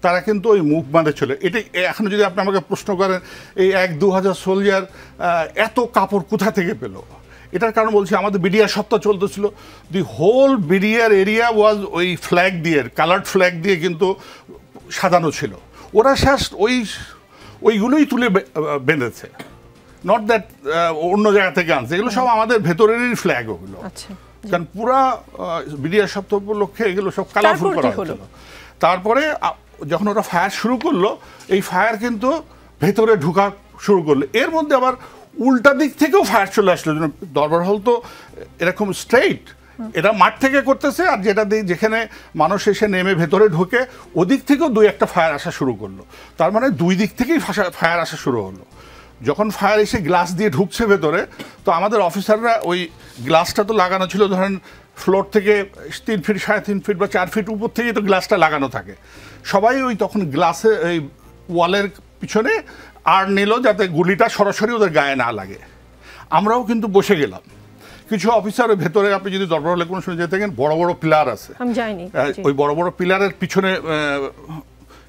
[SPEAKER 2] তারা কিন্তু ওই মুখ বাঁধে ছিল। এটা এখন যদি আপনি আমাকে প্রশ্ন করেন এই 1-2 হাজার সোলজার এত কাপড় কোথা থেকে পেল, এটার কারণ বলছি আমাদের বিডিআর সপ্তাহ চলতেছিল। দি হোল বিডিআর এরিয়া ওয়াজ ওই ফ্ল্যাগ দিয়ে, কালার্ড ফ্ল্যাগ দিয়ে কিন্তু সাজানো ছিল। ওরা শেষ ওইগুলোই তুলে বেঁধেছে, নট দ্যাট অন্য জায়গা থেকে আনছে। এগুলো সব আমাদের ভেতরেরই ফ্ল্যাগ ওগুলো। কারণ পুরা বিডিআর সপ্তাহ উপলক্ষে এগুলো সব কালারফুল করা হয়েছিল। তারপরে যখন ওরা ফায়ার শুরু করলো, এই ফায়ার কিন্তু ভেতরে ঢুকা শুরু করলো। এর মধ্যে আবার উল্টা দিক থেকেও ফায়ার চলে আসলো। দরবার হল তো এরকম স্ট্রেইট, এটা মাঠ থেকে করতেছে, আর যেখানে মানুষ এসে নেমে ভেতরে ঢোকে ওদিক থেকেও 2-1টা ফায়ার আসা শুরু করলো। তার মানে 2 দিক থেকেই ফায়ার আসা শুরু হলো। যখন ফায়ার এসে গ্লাস দিয়ে ঢুকছে ভেতরে, তো আমাদের অফিসাররা ওই গ্লাসটা তো লাগানো ছিল, ধরেন ফ্লোর থেকে 3 ফিট 3.5 ফিট বা 4 ফিট উপর থেকেই তো গ্লাসটা লাগানো থাকে। সবাই ওই তখন গ্লাসে এই ওয়ালের পিছনে আর নিল যাতে গুলিটা সরাসরি ওদের গায়ে না লাগে। আমরাও কিন্তু বসে গেলাম। কিছু অফিসারের ভেতরে, আপনি যদি দরবার হলে কোনো সময় যেতে থাকেন, বড় বড় পিলার আছে, ওই বড় বড় পিলারের পিছনে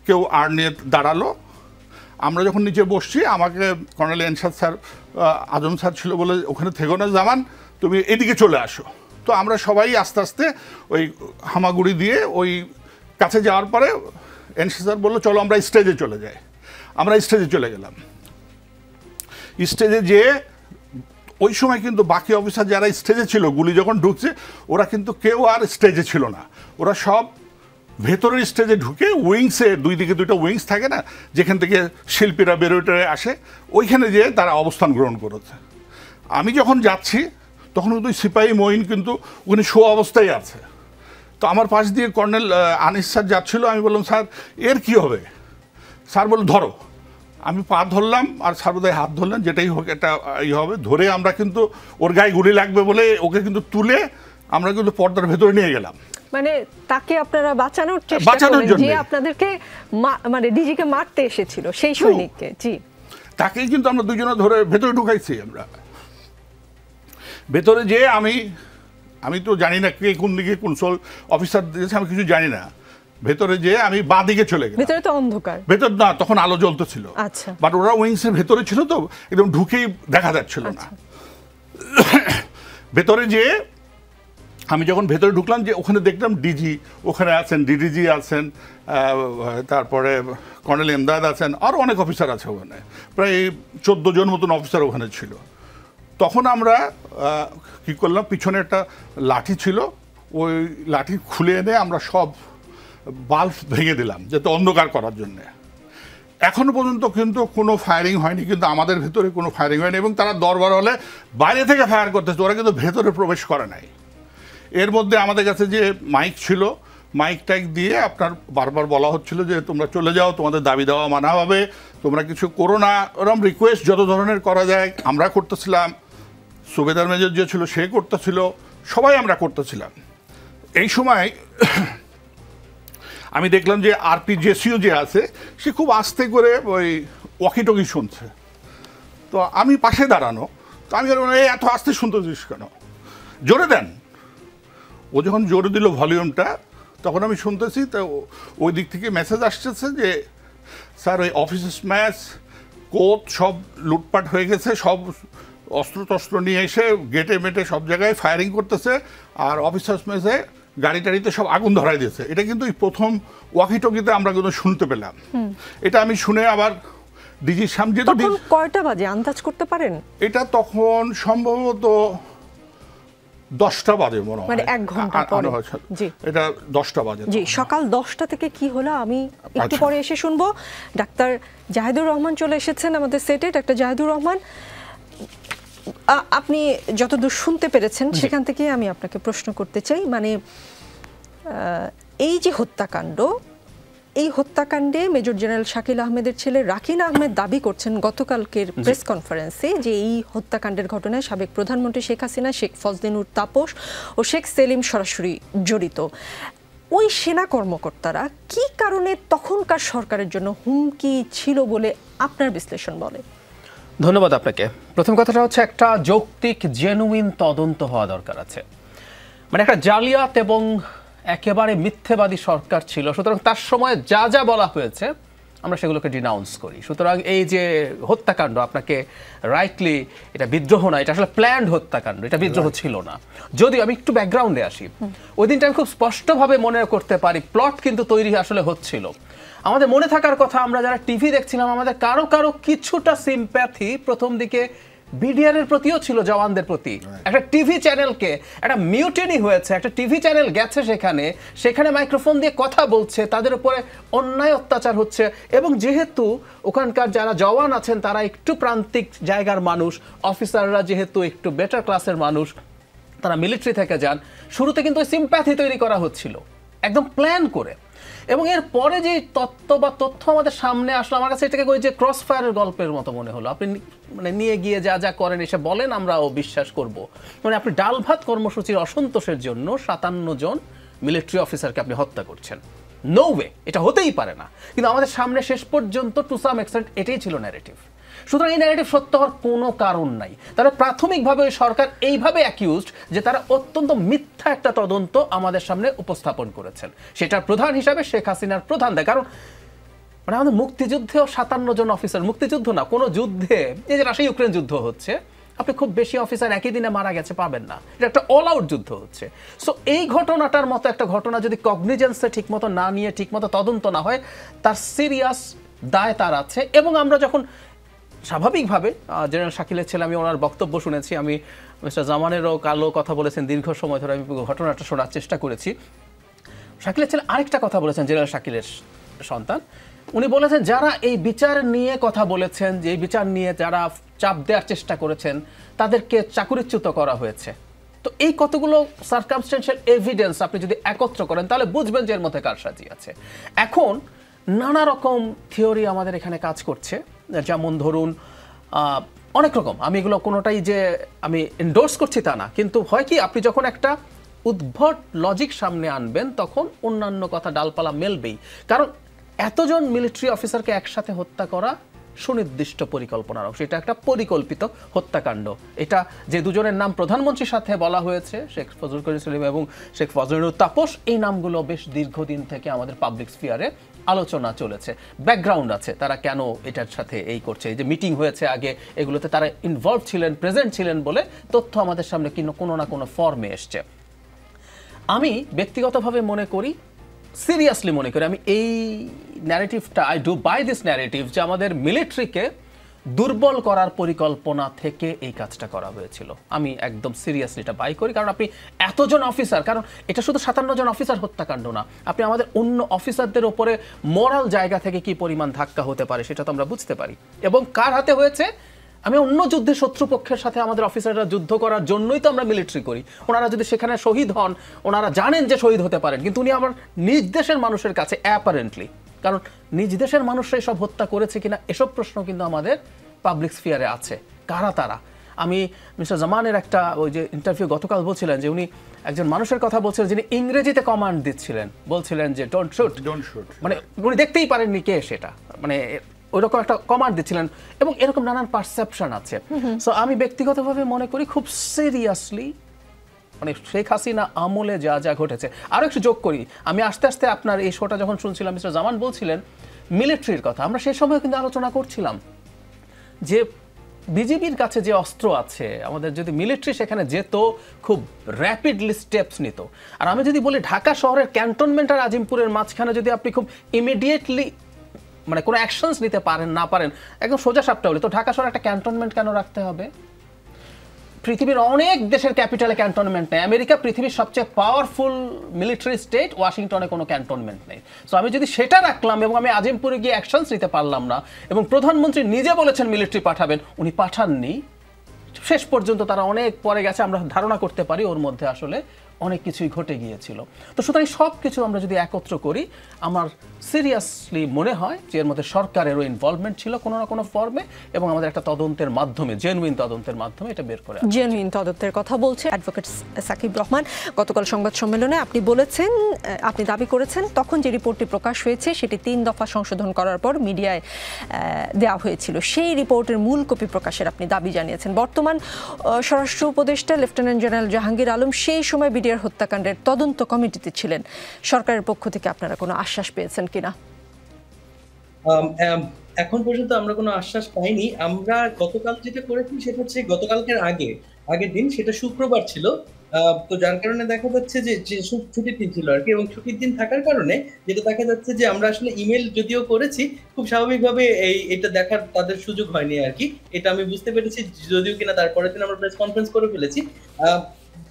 [SPEAKER 2] কেউ আর নিয়ে দাঁড়ালো। আমরা যখন নিচে বসছি, আমাকে কর্নেল এনশাদ স্যার, আজম স্যার ছিল বলে ওখানে থেকো না জামান, তুমি এদিকে চলে আসো। তো আমরা সবাই আস্তে আস্তে ওই হামাগুড়ি দিয়ে ওই কাছে যাওয়ার পরে এনশাদ স্যার বললো চলো আমরা স্টেজে চলে যাই। আমরা স্টেজে চলে গেলাম। স্টেজে যেয়ে ওই সময় কিন্তু বাকি অফিসার যারা স্টেজে ছিল, গুলি যখন ঢুকছে, ওরা কিন্তু কেউ আর স্টেজে ছিল না। ওরা সব ভেতরের স্টেজে ঢুকে উইংসে, 2 দিকে 2টা উইংস থাকে না, যেখান থেকে শিল্পীরা বেরোয় আসে, ওইখানে যেয়ে তারা অবস্থান গ্রহণ করেছে। আমি যখন যাচ্ছি তখন কিন্তু সিপাহী মঈন কিন্তু ওখানে শো অবস্থায় আছে। তো আমার পাশ দিয়ে কর্নেল আনিস স্যার যাচ্ছিল। আমি বললাম স্যার এর কি হবে? স্যার বলল ধরো। আমি পা ধরলাম, আর স্যার বোধহয় হাত ধরলেন, যেটাই হোক এটা হবে। ধরে আমরা কিন্তু ওর গায়ে গুলি লাগবে বলে ওকে কিন্তু তুলে আমরা কিন্তু পর্দার ভেতরে নিয়ে গেলাম।
[SPEAKER 1] মানে তাকে আপনারা বাঁচানোর চেষ্টা করেন, যে আপনাদেরকে মানে ডিজিকে মারতে এসেছিল সেই সৈনিককে। জি,
[SPEAKER 2] তাকেই কিন্তু আমরা দুজনে ধরে ভেতরে ঢুকাইছি। আমরা ভেতরে যে আমি তো জানি না কে কোন দিকে কোন অফিসার দিয়েছে, আমি কিছু জানি না। ভেতরে যে আমি বাঁ দিকে চলে গেলাম।
[SPEAKER 1] ভেতরে তো অন্ধকার,
[SPEAKER 2] ভেতর না, তখন আলো জ্বলতেছিল।
[SPEAKER 1] আচ্ছা,
[SPEAKER 2] বাট ওরা উইংসের ভেতরে ছিল তো একদম ঢুকেই দেখা যাচ্ছিল না। ভেতরে যে আমি যখন ভেতরে ঢুকলাম, যে ওখানে দেখলাম ডিজি ওখানে আছেন, ডিডিজি আছেন, তারপরে কর্নেল এমদাদ আছেন, আরও অনেক অফিসার আছে ওখানে, প্রায় 14 জন মতন অফিসার ওখানে ছিল। তখন আমরা কি করলাম, পিছনে একটা লাঠি ছিল, ওই লাঠি খুলে এনে আমরা সব বাল্ব ভেঙে দিলাম যাতে অন্ধকার করার জন্যে। এখনো পর্যন্ত কিন্তু কোনো ফায়ারিং হয়নি, কিন্তু আমাদের ভেতরে কোনো ফায়ারিং হয়নি। এবং তারা দরবার হলে বাইরে থেকে ফায়ার করতেছে, ওরা কিন্তু ভেতরে প্রবেশ করে নাই। এর মধ্যে আমাদের কাছে যে মাইক ছিল, মাইক টাইক দিয়ে আপনার বারবার বলা হচ্ছিল যে তোমরা চলে যাও, তোমাদের দাবি দেওয়া মানা হবে, তোমরা কিছু করো না। ওরকম রিকোয়েস্ট যত ধরনের করা যায় আমরা করতেছিলাম, সুবেদার মেজর যে ছিল সে করতেছিল, সবাই আমরা করতেছিলাম। এই সময় আমি দেখলাম যে আরপি জেসিও যে আছে, সে খুব আস্তে করে ওই ওয়াকিটকি শুনছে। তো আমি পাশে দাঁড়ানো, তো আমি এত আস্তে শুনতেছিস কেন, জোরে দেন। ও যখন জোরে দিল ভলিউমটা, তখন আমি শুনতেছি, তো ওই দিক থেকে মেসেজ আসতেছে যে স্যার ওই অফিস স্ম্যাশ, কোচ সব লুটপাট হয়ে গেছে, সব অস্ত্র টস্ত্র নিয়ে এসে গেটে মেটে সব জায়গায় ফায়ারিং করতেছে, আর অফিসার স্ম্যাশে গাড়ি টাড়িতে সব আগুন ধরাই দিয়েছে। এটা কিন্তু এই প্রথম ওয়াকিটকিতে আমরা কিন্তু শুনতে পেলাম। এটা আমি শুনে আবার ডিজির সামনে,
[SPEAKER 1] তখন কয়টা বাজে আন্দাজ করতে পারেন?
[SPEAKER 2] এটা তখন সম্ভবত 10টা বাজে মনে হয়,
[SPEAKER 1] মানে 1 ঘন্টা পরে।
[SPEAKER 2] জি, এটা 10টা বাজে।
[SPEAKER 1] জি, সকাল 10টা থেকে কি হলো আমি একটু পরে এসে শুনবো। ডাক্তার জাহিদুর রহমান চলে এসেছেন আমাদের সেটে। ডাক্তার জাহিদুর রহমান, আপনি যতদূর শুনতে পেরেছেন সেখান থেকে আমি আপনাকে প্রশ্ন করতে চাই, মানে এই যে হত্যাকাণ্ড, এই হত্যাকাণ্ডে মেজর জেনারেল শাকিল আহমেদের ছেলে রাকিল আহমেদ দাবি করছেন গতকালকের প্রেস কনফারেন্সে যে এই হত্যাকাণ্ডের ঘটনায় সাবেক প্রধানমন্ত্রী শেখ হাসিনা, শেখ ফজলিনুর তাপস ও শেখ সেলিম সরাসরি জড়িত। ওই সেনা কর্মকর্তারা কি কারণে তখনকার সরকারের জন্য হুমকি ছিল বলে আপনার বিশ্লেষণ বলে?
[SPEAKER 4] ধন্যবাদ আপনাকে। প্রথম কথাটা হচ্ছে একটা যৌক্তিক জেনুইন তদন্ত হওয়া দরকার আছে। মানে একটা জালিয়াত এবং একেবারে মিথ্যেবাদী সরকার ছিল, সুতরাং তার সময় যা যা বলা হয়েছে আমরা সেগুলোকে ডিনাউন্স করি। সুতরাং এই যে হত্যাকাণ্ড, আপনাকে রাইটলি এটা বিদ্রোহ না, এটা আসলে প্ল্যান্ড হত্যাকাণ্ড, এটা বিদ্রোহ ছিল না। যদিও আমি একটু ব্যাকগ্রাউন্ডে আসি, ওই দিনটা আমি খুব স্পষ্টভাবে মনে করতে পারি প্লট কিন্তু তৈরি আসলে হচ্ছিল। আমাদের মনে থাকার কথা, আমরা যারা টিভি দেখছিলাম আমাদের কারো কারো কিছুটা সিম্প্যাথি প্রথম দিকে বিডিআরের প্রতিও ছিল, জওয়ানদের প্রতি। একটা টিভি চ্যানেলকে একটা মিউটিনি হয়েছে, একটা টিভি চ্যানেল গেছে সেখানে মাইক্রোফোন দিয়ে কথা বলছে, তাদের উপরে অন্যায় অত্যাচার হচ্ছে। এবং যেহেতু ওখানকার যারা জওয়ান আছেন তারা একটু প্রান্তিক জায়গার মানুষ, অফিসাররা যেহেতু একটু বেটার ক্লাসের মানুষ, তারা মিলিটারি থেকে যান, শুরুতে কিন্তু ওই সিম্প্যাথি তৈরি করা হচ্ছিল একদম প্ল্যান করে। এবং এর পরে যে তথ্য আমাদের সামনে আসলো, আমার কাছে এটাকে ওই যে ক্রস ফায়ারের গল্পের মতো মনে হলো। আপনি মানে নিয়ে গিয়ে যা যা করেন এসে বলেন আমরাও বিশ্বাস করব। মানে আপনি ডাল ভাত কর্মসূচির অসন্তোষের জন্য 57 জন মিলিটারি অফিসারকে আপনি হত্যা করছেন। নো ওয়ে, এটা হতেই পারে না। কিন্তু আমাদের সামনে শেষ পর্যন্ত টু সাম এক্সটেন্ট এটাই ছিল ন্যারেটিভ। সুতরাং এই ন্যারেটিভ সত্য হওয়ার কোনো কারণ নাই। তারা প্রাথমিকভাবে ওই সরকার এইভাবে অ্যাকিউজড যে তারা অত্যন্ত মিথ্যা একটা তদন্ত আমাদের সামনে উপস্থাপন করেছেন। সেটার প্রধান হিসাবে শেখ হাসিনার প্রধান দেয়। কারণ মানে আমাদের মুক্তিযুদ্ধেও 57 জন অফিসার, মুক্তিযুদ্ধ না কোনো যুদ্ধে, এই যে রাশিয়া ইউক্রেন যুদ্ধ হচ্ছে, আপনি খুব বেশি অফিসার একই দিনে মারা গেছে পাবেন না। এটা একটা অল আউট যুদ্ধ হচ্ছে। সো এই ঘটনাটার মতো একটা ঘটনা যদি কগনিজেন্সে ঠিকমতো না নিয়ে ঠিকমতো তদন্ত না হয়, তার সিরিয়াস দায় তার আছে। এবং আমরা যখন স্বাভাবিকভাবে জেনারেল শাকিলের ছেলে, আমি ওনার বক্তব্য শুনেছি, আমি মিস্টার জামানেরও কালো কথা বলেছেন দীর্ঘ সময় ধরে, আমি ঘটনাটা শোনার চেষ্টা করেছি। শাকিলের ছেলে আরেকটা কথা বলেছেন, জেনারেল শাকিলের সন্তান, উনি বলেছেন যারা এই বিচার নিয়ে কথা বলেছেন, যে এই বিচার নিয়ে যারা চাপ দেওয়ার চেষ্টা করেছেন তাদেরকে চাকুরিচ্যুত করা হয়েছে। তো এই কতগুলো সার্কামস্টেন্সিয়াল এভিডেন্স আপনি যদি একত্র করেন তাহলে বুঝবেন যে এর মধ্যে কারসাজি আছে। এখন নানা রকম থিওরি আমাদের এখানে কাজ করছে, যেমন ধরুন অনেক রকম, আমি এগুলো কোনোটাই যে আমি এন্ডোর্স করছি তা না, কিন্তু হয় কি আপনি যখন একটা উদ্ভট লজিক সামনে আনবেন তখন অন্যান্য কথা ডালপালা মেলবেই। কারণ এতজন মিলিটারি অফিসারকে একসাথে হত্যা করা সুনির্দিষ্ট পরিকল্পনার অংশ, এটা একটা পরিকল্পিত হত্যাকাণ্ড। এটা যে দুজনের নাম প্রধানমন্ত্রীর সাথে বলা হয়েছে, শেখ ফজলুল করিম সেলিম এবং শেখ ফজলুল তাপস, এই নামগুলো বেশ দীর্ঘদিন থেকে আমাদের পাবলিক স্ফিয়ারে আলোচনা চলেছে। ব্যাকগ্রাউন্ড আছে তারা কেন এটার সাথে এই করছে, এই যে মিটিং হয়েছে আগে, এগুলোতে তারা ইনভলভ ছিলেন, প্রেজেন্ট ছিলেন বলে তথ্য আমাদের সামনে কোনো না কোনো ফর্মে এসছে। আমি ব্যক্তিগতভাবে মনে করি, সিরিয়াসলি মনে করি, আমি এই ন্যারেটিভটা, I do buy this narrative, যে আমাদের মিলিটারিকে দুর্বল করার পরিকল্পনা থেকে এই কাজটা করা হয়েছিল। আমি একদম সিরিয়াসলি এটা বাই করি। কারণ আপনি এতজন অফিসার, কারণ এটা শুধু 57 জন অফিসার হত্যাকাণ্ড না, আপনি আমাদের অন্য অফিসারদের ওপরে মোরাল জায়গা থেকে কি পরিমাণ ধাক্কা হতে পারে সেটা তো আমরা বুঝতে পারি। এবং কার হাতে হয়েছে, আমি অন্য যুদ্ধে শত্রুপক্ষের সাথে আমাদের অফিসাররা যুদ্ধ করার জন্যই তো আমরা মিলিটারি করি। ওনারা যদি সেখানে শহীদ হন, ওনারা জানেন যে শহীদ হতে পারেন, কিন্তু উনি আবার নিজ দেশের মানুষের কাছে অ্যাপারেন্টলি, কারণ নিজ দেশের মানুষরাই সব হত্যা করেছে কিনা এসব প্রশ্ন কিন্তু আমাদের পাবলিক স্ফিয়ারে আছে। কারা তারা? আমি মিস্টার জামানের একটা ওই যে ইন্টারভিউ গতকাল বলছিলেন যে উনি একজন মানুষের কথা বলছিলেন যিনি ইংরেজিতে কমান্ড দিচ্ছিলেন, বলছিলেন যে ডোন্ট শুট, মানে উনি দেখতেই পারেননি কে সেটা, মানে ওইরকম একটা কমান্ড দিচ্ছিলেন। এবং এরকম নানান পারসেপশন আছে। সো আমি ব্যক্তিগতভাবে মনে করি খুব সিরিয়াসলি, মানে শেখ হাসিনা আমলে যা যা ঘটেছে। আরও একটু যোগ করি, আমি আস্তে আস্তে আপনার এই শোটা যখন শুনছিলাম, মিস্টার জামান বলছিলেন মিলিটারির কথা, আমরা সেই সময় কিন্তু আলোচনা করছিলাম যে বিজিবির কাছে যে অস্ত্র আছে, আমাদের যদি মিলিটারি সেখানে যেত খুব র্যাপিডলি স্টেপস নিত। আর আমি যদি বলি ঢাকা শহরের ক্যান্টনমেন্ট আর আজিমপুরের মাঝখানে যদি আপনি খুব ইমিডিয়েটলি মানে কোনো অ্যাকশনস নিতে পারেন না পারেন, একদম সোজা সাপটা হলে, তো ঢাকা শহরে একটা ক্যান্টনমেন্ট কেন রাখতে হবে? পৃথিবীর অনেক দেশের ক্যাপিটালে ক্যান্টনমেন্ট নেই। আমেরিকা পৃথিবীর সবচেয়ে পাওয়ারফুল মিলিটারি স্টেট, ওয়াশিংটনে কোনো ক্যান্টনমেন্ট নেই। সো আমি যদি সেটা রাখলাম এবং আমি আজিমপুরে গিয়ে অ্যাকশনস নিতে পারলাম না, এবং প্রধানমন্ত্রী নিজে বলেছেন মিলিটারি পাঠাবেন, উনি পাঠাননি, শেষ পর্যন্ত তারা অনেক পরে গেছে, আমরা ধারণা করতে পারি ওর মধ্যে আসলে অনেক কিছুই ঘটে গিয়েছিল। তো সুতরাং সব কিছু আমরা যদি একত্র করি, আমার সিরিয়াসলি মনে হয় যে এর মধ্যে সরকারেরও ইনভলভমেন্ট ছিল কোনো না কোনো ফর্মে, এবং আমাদের একটা তদন্তের মাধ্যমে, জেনুইন তদন্তের মাধ্যমে এটা বের করে
[SPEAKER 1] জেনুইন তদন্তের কথা বলছে অ্যাডভোকেট সাকিব রহমান। গতকাল সংবাদ সম্মেলনে আপনি বলেছেন, আপনি দাবি করেছেন তখন যে রিপোর্টটি প্রকাশ হয়েছে সেটি 3 দফা সংশোধন করার পর মিডিয়ায় দেওয়া হয়েছিল, সেই রিপোর্টের মূল কপি প্রকাশের আপনি দাবি জানিয়েছেন। বর্তমান স্বরাষ্ট্র উপদেষ্টা লেফটেন্যান্ট জেনারেল জাহাঙ্গীর আলম সেই সময় বিডিআর হত্যাকাণ্ডের তদন্ত কমিটিতে ছিলেন। সরকারের পক্ষ থেকে আপনারা কোনো আশ্বাস পেয়েছেন কিনা?
[SPEAKER 3] এখন পর্যন্ত আমরা কোনো আশ্বাস পাইনি। আমরা গতকাল যেটা করেছি সেটা হচ্ছে গতকালকের আগের দিন, সেটা শুক্রবার ছিল। তো যার কারণে দেখা যাচ্ছে যে ছুটির দিন ছিল আর কি, এবং ছুটির দিন থাকার কারণে যেটা দেখা যাচ্ছে যে আমরা আসলে ইমেল যদিও করেছি, খুব স্বাভাবিকভাবে এটা দেখার তাদের সুযোগ হয়নি আর কি। এটা আমি বুঝতে পেরেছি, যদিও কিনা তারপরের দিন আমরা প্রেস কনফারেন্স করে ফেলেছি,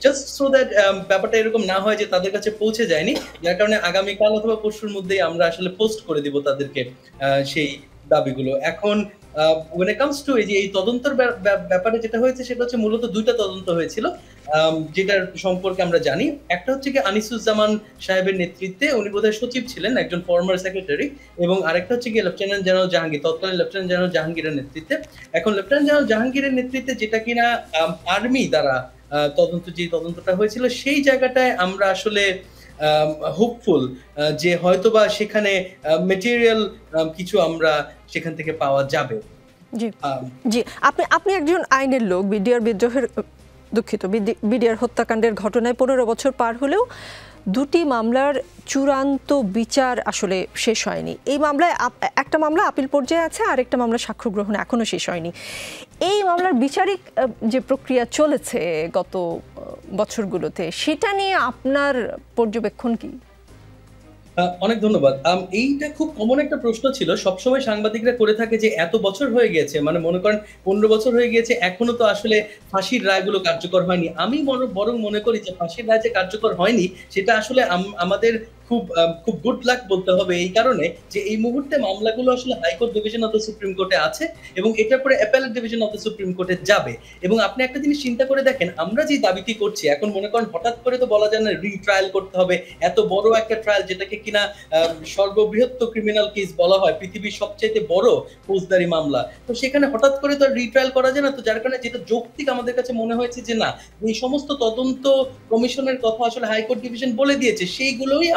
[SPEAKER 3] জাস্ট সো দ্যাট ব্যাপারটা এরকম না হয় যে তাদের কাছে পৌঁছে যায়নি, যার কারণে আগামীকাল অথবা পরশুর মধ্যেই আমরা আসলে পোস্ট করে দিব তাদেরকে সেই দাবিগুলো। এখন when it comes to এই তদন্তের ব্যাপারে যেটা হয়েছে সেটা হচ্ছে মূলত 2টা তদন্ত হয়েছিল, যেটার সম্পর্কে আমরা জানি। একটা হচ্ছে কি আনিসুজ্জামান সাহেবের নেতৃত্বে, উনি বোধহয় সচিব ছিলেন, একজন ফর্মার সেক্রেটারি, এবং আরেকটা হচ্ছে কি লেফটেন্যান্ট জেনারেল জাহাঙ্গীর, তৎকালীন লেফটেন্যান্ট জেনারেল জাহাঙ্গীরের নেতৃত্বে। এখন লেফটেন্যান্ট জেনারেল জাহাঙ্গীরের নেতৃত্বে যেটা কিনা আর্মি দ্বারা তদন্তটা হয়েছিল, সেই জায়গাটায় আমরা আসলে হোপফুল যে হয়তোবা সেখানে মেটেরিয়াল কিছু আমরা সেখান থেকে পাওয়া যাবে।
[SPEAKER 1] জি জি, আপনি একজন আইনের লোক। বিডিআর হত্যাকাণ্ডের ঘটনায় 15 বছর পার হলেও 2টি মামলার চূড়ান্ত বিচার আসলে শেষ হয়নি। এই মামলায় একটা মামলা আপিল পর্যায়ে আছে, আর একটা মামলা সাক্ষ্য গ্রহণ এখনো শেষ হয়নি। এই মামলার বিচারিক যে প্রক্রিয়া চলেছে গত বছরগুলোতে, সেটা নিয়ে আপনার পর্যবেক্ষণ কি?
[SPEAKER 3] অনেক ধন্যবাদ। এইটা খুব কমন একটা প্রশ্ন ছিল, সবসময় সাংবাদিকরা করে থাকে যে এত বছর হয়ে গিয়েছে, মানে মনে করেন 15 বছর হয়ে গিয়েছে, এখনো তো আসলে ফাঁসির রায়গুলো কার্যকর হয়নি। আমি বরং মনে করি যে ফাঁসির রায় যে কার্যকর হয়নি সেটা আসলে আমাদের খুব গুড লাক বলতে হবে, এই কারণে যে এই মুহূর্তে মামলাগুলো আসলে high court division of the supreme কোর্টে আছে, এবং এটার পরে appellate division of the supreme কোর্টে যাবে। এবং আপনি একটা জিনিস চিন্তা করে দেখেন, আমরা যে দাবিটি করছি এখন, মনে করেন হঠাৎ করে তো বলা যায় না রিট্রায়াল করতে হবে, এত বড় একটা ট্রায়াল যেটাকে কিনা সর্ববৃহৎ ক্রিমিনাল কেস বলা হয়, পৃথিবীর সবচেয়ে বড় ফৌজদারি মামলা, তো সেখানে হঠাৎ করে তো রিট্রায়াল করা যায় না। তো যার কারণে যেটা যৌক্তিক আমাদের কাছে মনে হয়েছে যে না, এই সমস্ত তদন্ত কমিশনের কথা আসলে হাইকোর্ট ডিভিশন বলে দিয়েছে, সেগুলোই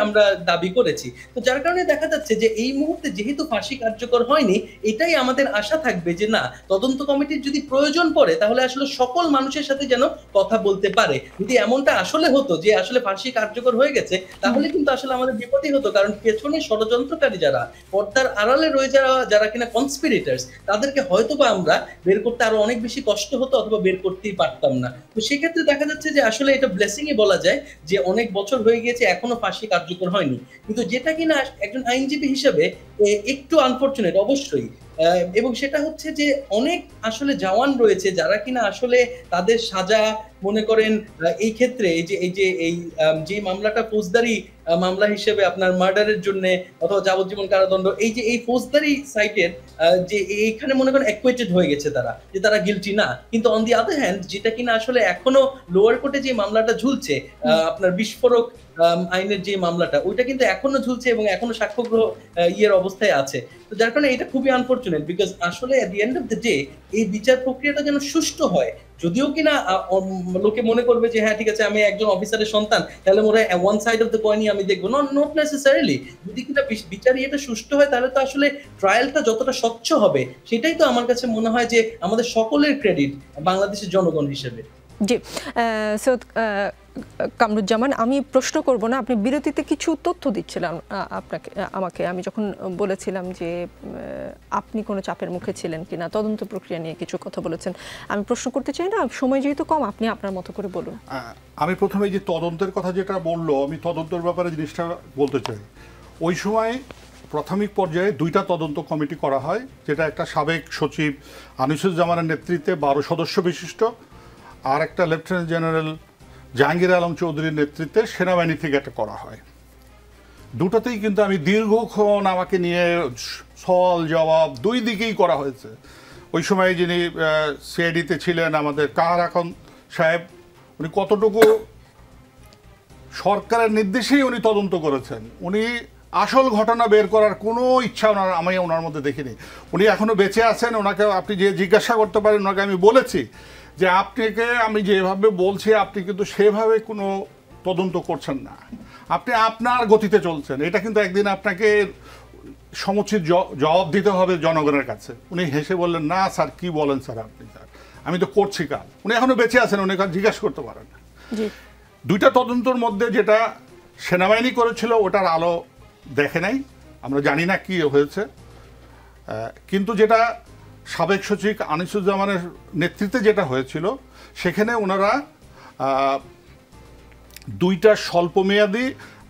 [SPEAKER 3] আমরা দাবি করেছি। তো যার কারণে দেখা যাচ্ছে যে এই মুহূর্তে যেহেতু ফাঁসি কার্যকর হয়নি, এটাই আমাদের আশা থাকবে যে না, তদন্ত কমিটির যদি প্রয়োজন পড়ে তাহলে আসলে সকল মানুষের সাথে যেন কথা বলতে পারে। যদি এমনটা আসলে হতো যে আসলে ফাঁসি কার্যকর হয়ে গেছে, তাহলে কিন্তু আসলে আমাদের বিপদই হতো, কারণ পেছনে ষড়যন্ত্রকারী যারা, পর্দার আড়ালে রয়ে যারা কিনা কনস্পিরেটরস, তাদেরকে হয়তোবা আমরা বের করতে আরো অনেক বেশি কষ্ট হতো, অথবা বের করতেই পারতাম না। তো সেক্ষেত্রে দেখা যাচ্ছে যে আসলে এটা ব্লেসিংই বলা যায় যে অনেক বছর হয়ে গিয়েছে, এখনো ফাঁসি কার্যকর হয়নি। কিন্তু যেটা কিনা একজন আইনজীবী হিসেবে একটু আনফরচুনেট অবশ্যই, এবং সেটা হচ্ছে যে অনেক আসলে জওয়ান রয়েছে যারা কিনা আসলে তাদের সাজা, মনে করেন এই ক্ষেত্রে যে মামলাটা ফৌজদারি মামলা হিসেবে আপনার মার্ডারের জন্য অথবা যাবজ্জীবন কারাদণ্ড, এই ফৌজদারি সাইটের যে এইখানে মনে করেন অ্যাকুয়েটেড হয়ে গেছে তারা গিলটি না। কিন্তু অন দি আদার হ্যান্ড যেটা কিনা আসলে এখনো লোয়ার কোর্টে যে মামলাটা ঝুলছে, আপনার বিস্ফোরক আইনের যে মামলাটা, ওইটা কিন্তু এখনো ঝুলছে এবং এখনো সাক্ষ্যগ্রহ অবস্থায় আছে। তো যার কারণে এটা খুবই আনফরচুনেট, বিকজ আসলে at the end of the day এই বিচার প্রক্রিয়াটা যেন সুষ্ঠু হয়। যদিও কিনা লোকে মনে করবে যে হ্যাঁ ঠিক আছে, আমি একজন অফিসারের সন্তান, তাহলে মনে হয় ওয়ান সাইড অফ দ্য কয়েনই আমি দেখবো, নট নেসেসারিলি। যদি কিনা বিচার এটা সুষ্ঠু হয়, তাহলে তো আসলে ট্রায়ালটা যতটা স্বচ্ছ হবে, সেটাই তো আমার কাছে মনে হয় যে আমাদের সকলের ক্রেডিট বাংলাদেশের জনগণ হিসেবে।
[SPEAKER 1] জি, সৈয়দ কামরুজ্জামান, আমি প্রশ্ন করব না, আপনি বিরতিতে কিছু তথ্য দিচ্ছিলেন আমাকে। আমি যখন বলেছিলাম যে আপনি কোনো চাপের মুখে ছিলেন কিনা, তদন্ত প্রক্রিয়া নিয়ে কিছু কথা বলেছেন, আমি প্রশ্ন করতে চাই না, সময় যেহেতু কম, আপনি আপনার মতো করে বলুন।
[SPEAKER 2] আমি প্রথমে যে তদন্তের কথা যেটা বললো, আমি তদন্তের ব্যাপারে জিনিসটা বলতে চাই। ওই সময় প্রাথমিক পর্যায়ে 2টা তদন্ত কমিটি করা হয়, যেটা একটা সাবেক সচিব আনিসুজ্জামানের নেতৃত্বে 12 সদস্য বিশিষ্ট, আর একটা লেফটেন্যান্ট জেনারেল জাহাঙ্গীর আলম চৌধুরীর নেতৃত্বে সেনাবাহিনী থেকে এটা করা হয়। দুটোতেই কিন্তু আমি দীর্ঘক্ষণ আমাকে নিয়ে সওয়াল জবাব 2 দিকেই করা হয়েছে। ওই সময় যিনি সিআইডিতে ছিলেন আমাদের কাহার আখন সাহেব, উনি কতটুকু সরকারের নির্দেশেই উনি তদন্ত করেছেন। উনি আসল ঘটনা বের করার কোনো ইচ্ছা আমি ওনার মধ্যে দেখিনি। উনি এখনো বেঁচে আছেন, ওনাকে আপনি যে জিজ্ঞাসা করতে পারেন, ওনাকে আমি বলেছি যে আপনাকে আমি যেভাবে বলছি আপনি কিন্তু সেভাবে কোনো তদন্ত করছেন না, আপনি আপনার গতিতে চলছেন, এটা কিন্তু একদিন আপনাকে সমুচিত জবাব দিতে হবে জনগণের কাছে। উনি হেসে বললেন, না স্যার কি বলেন স্যার আপনি, স্যার আমি তো করছি কাজ। উনি এখনো বেঁচে আছেন, উনি জিজ্ঞাসা করতে পারেন। দুইটা তদন্তর মধ্যে যেটা সেনাবাহিনী করেছিল ওটার আলো দেখে নাই, আমরা জানি না কি হয়েছে, কিন্তু যেটা সাবেক সচিব আনিসুজ্জামানের নেতৃত্বে যেটা হয়েছিল সেখানে ওনারা দুইটা স্বল্পমেয়াদী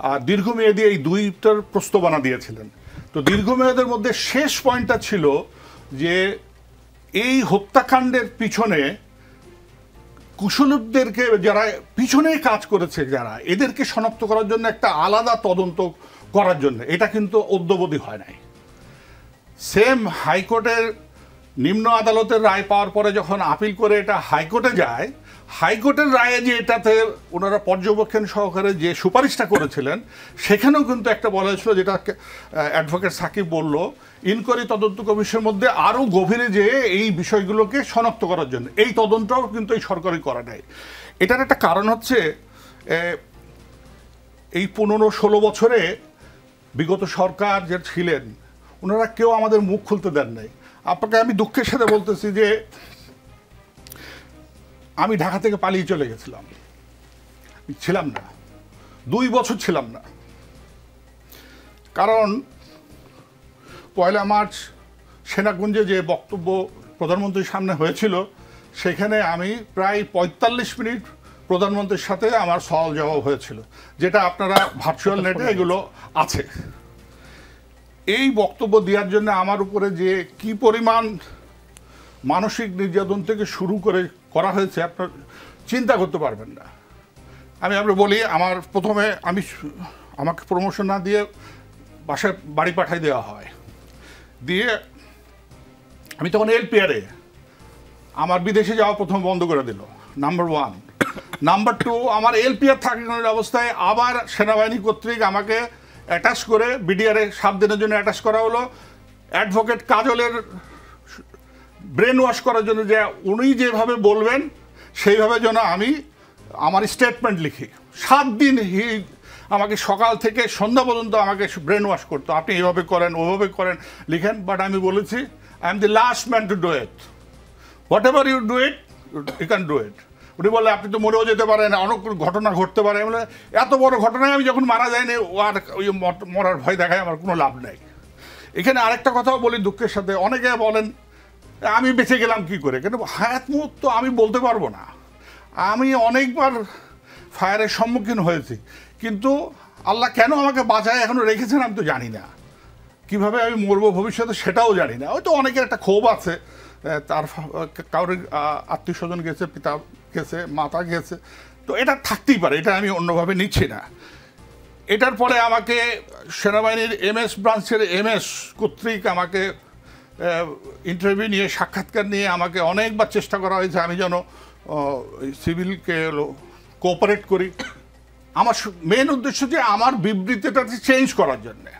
[SPEAKER 2] আর দীর্ঘমেয়াদী এই দুইটার প্রস্তাবনা দিয়েছিলেন। তো দীর্ঘমেয়াদের মধ্যে শেষ পয়েন্টটা ছিল যে এই হত্যাকাণ্ডের পিছনে কুশলীদেরকে, যারা পিছনে কাজ করেছে যারা, এদেরকে শনাক্ত করার জন্য একটা আলাদা তদন্ত করার জন্য, এটা কিন্তু অদ্যাবধি হয় নাই। সেম হাইকোর্টের নিম্ন আদালতের রায় পাওয়ার পরে যখন আপিল করে এটা হাইকোর্টে যায়, হাইকোর্টের রায়ে যে এটাতে ওনারা পর্যবেক্ষণ সহকারে যে সুপারিশটা করেছিলেন সেখানেও কিন্তু একটা বলা হয়েছিল, যেটা অ্যাডভোকেট সাকিব বলল, ইনকোয়ারি তদন্ত কমিশনের মধ্যে আরও গভীরে যে এই বিষয়গুলোকে শনাক্ত করার জন্য, এই তদন্তটাও কিন্তু এই সরকারি করা নাই। এটার একটা কারণ হচ্ছে এই 15-16 বছরে বিগত সরকার যে ছিলেন ওনারা কেউ আমাদের মুখ খুলতে দেন নাই। আপনাকে আমি দুঃখের সাথে বলতেছি যে আমি ঢাকা থেকে পালিয়ে চলে গেছিলাম, ছিলাম না 2 বছর ছিলাম না, কারণ 1 মার্চ সেনাকুঞ্জে যে বক্তব্য প্রধানমন্ত্রীর সামনে হয়েছিল সেখানে আমি প্রায় 45 মিনিট প্রধানমন্ত্রীর সাথে আমার সওয়াল জবাব হয়েছিল, যেটা আপনারা ভার্চুয়াল নেটে এগুলো আছে। এই বক্তব্য দেওয়ার জন্য আমার উপরে যে কি পরিমাণ মানসিক নির্যাতন থেকে শুরু করে করা হয়েছে আপনার চিন্তা করতে পারবেন না। আমি আপনাকে বলি, আমার প্রথমে আমাকে প্রমোশন না দিয়ে বাসায় বাড়ি পাঠাই দেওয়া হয়, দিয়ে আমি তখন এলপিআরে, আমার বিদেশে যাওয়া প্রথম বন্ধ করে দিল, নাম্বার 1। নাম্বার 2, আমার এলপিআর থাকার অবস্থায় আবার সেনাবাহিনী কর্তৃক আমাকে অ্যাটাচ করে বিডিআরে 7 দিনের জন্য অ্যাটাচ করা হলো, অ্যাডভোকেট কাজলের ব্রেন ওয়াশ করার জন্য, যে উনি যেভাবে বলবেন সেইভাবে যেন আমি আমার স্টেটমেন্ট লিখি। 7 দিন আমাকে সকাল থেকে সন্ধ্যা পর্যন্ত আমাকে ব্রেন ওয়াশ করতো, আপনি এইভাবে করেন ওভাবে করেন লিখেন। বাট আমি বলেছি, I am the last man to do it, whatever you do it you can do it. উনি বলে আপনি তো মরেও যেতে পারেন, অনেক ঘটনা ঘটতে পারে। বলে এত বড় ঘটনায় আমি যখন মারা যায়নি, আর ওই মরার ভয় দেখায় আমার কোনো লাভ নেই। এখানে আরেকটা কথাও বলি দুঃখের সাথে, অনেকে বলেন আমি বেঁচে গেলাম কি করে, কিন্তু হায়াত মুহূর্ত আমি বলতে পারবো না। আমি অনেকবার ফায়ারের সম্মুখীন হয়েছি, কিন্তু আল্লাহ কেন আমাকে বাঁচায় এখনো রেখেছেন আমি তো জানি না। কিভাবে আমি মরবো ভবিষ্যতে সেটাও জানি না। হয়তো অনেকের একটা ক্ষোভ আছে, তার কারোর আত্মীয় স্বজন গেছে, পিতা গেছে, মাতা গেছে, তো এটা থাকতেই পারে, এটা আমি অন্যভাবে নিচ্ছি না। এটার পরে আমাকে সেনাবাহিনীর MS ব্রাঞ্চের MS কর্তৃক আমাকে ইন্টারভিউ নিয়ে, সাক্ষাৎকার নিয়ে আমাকে অনেকবার চেষ্টা করা হয়েছে আমি যেন সিভিলকে কোঅপারেট করি। আমার মেন উদ্দেশ্য যে আমার বিবৃতিটা চেঞ্জ করার জন্যে।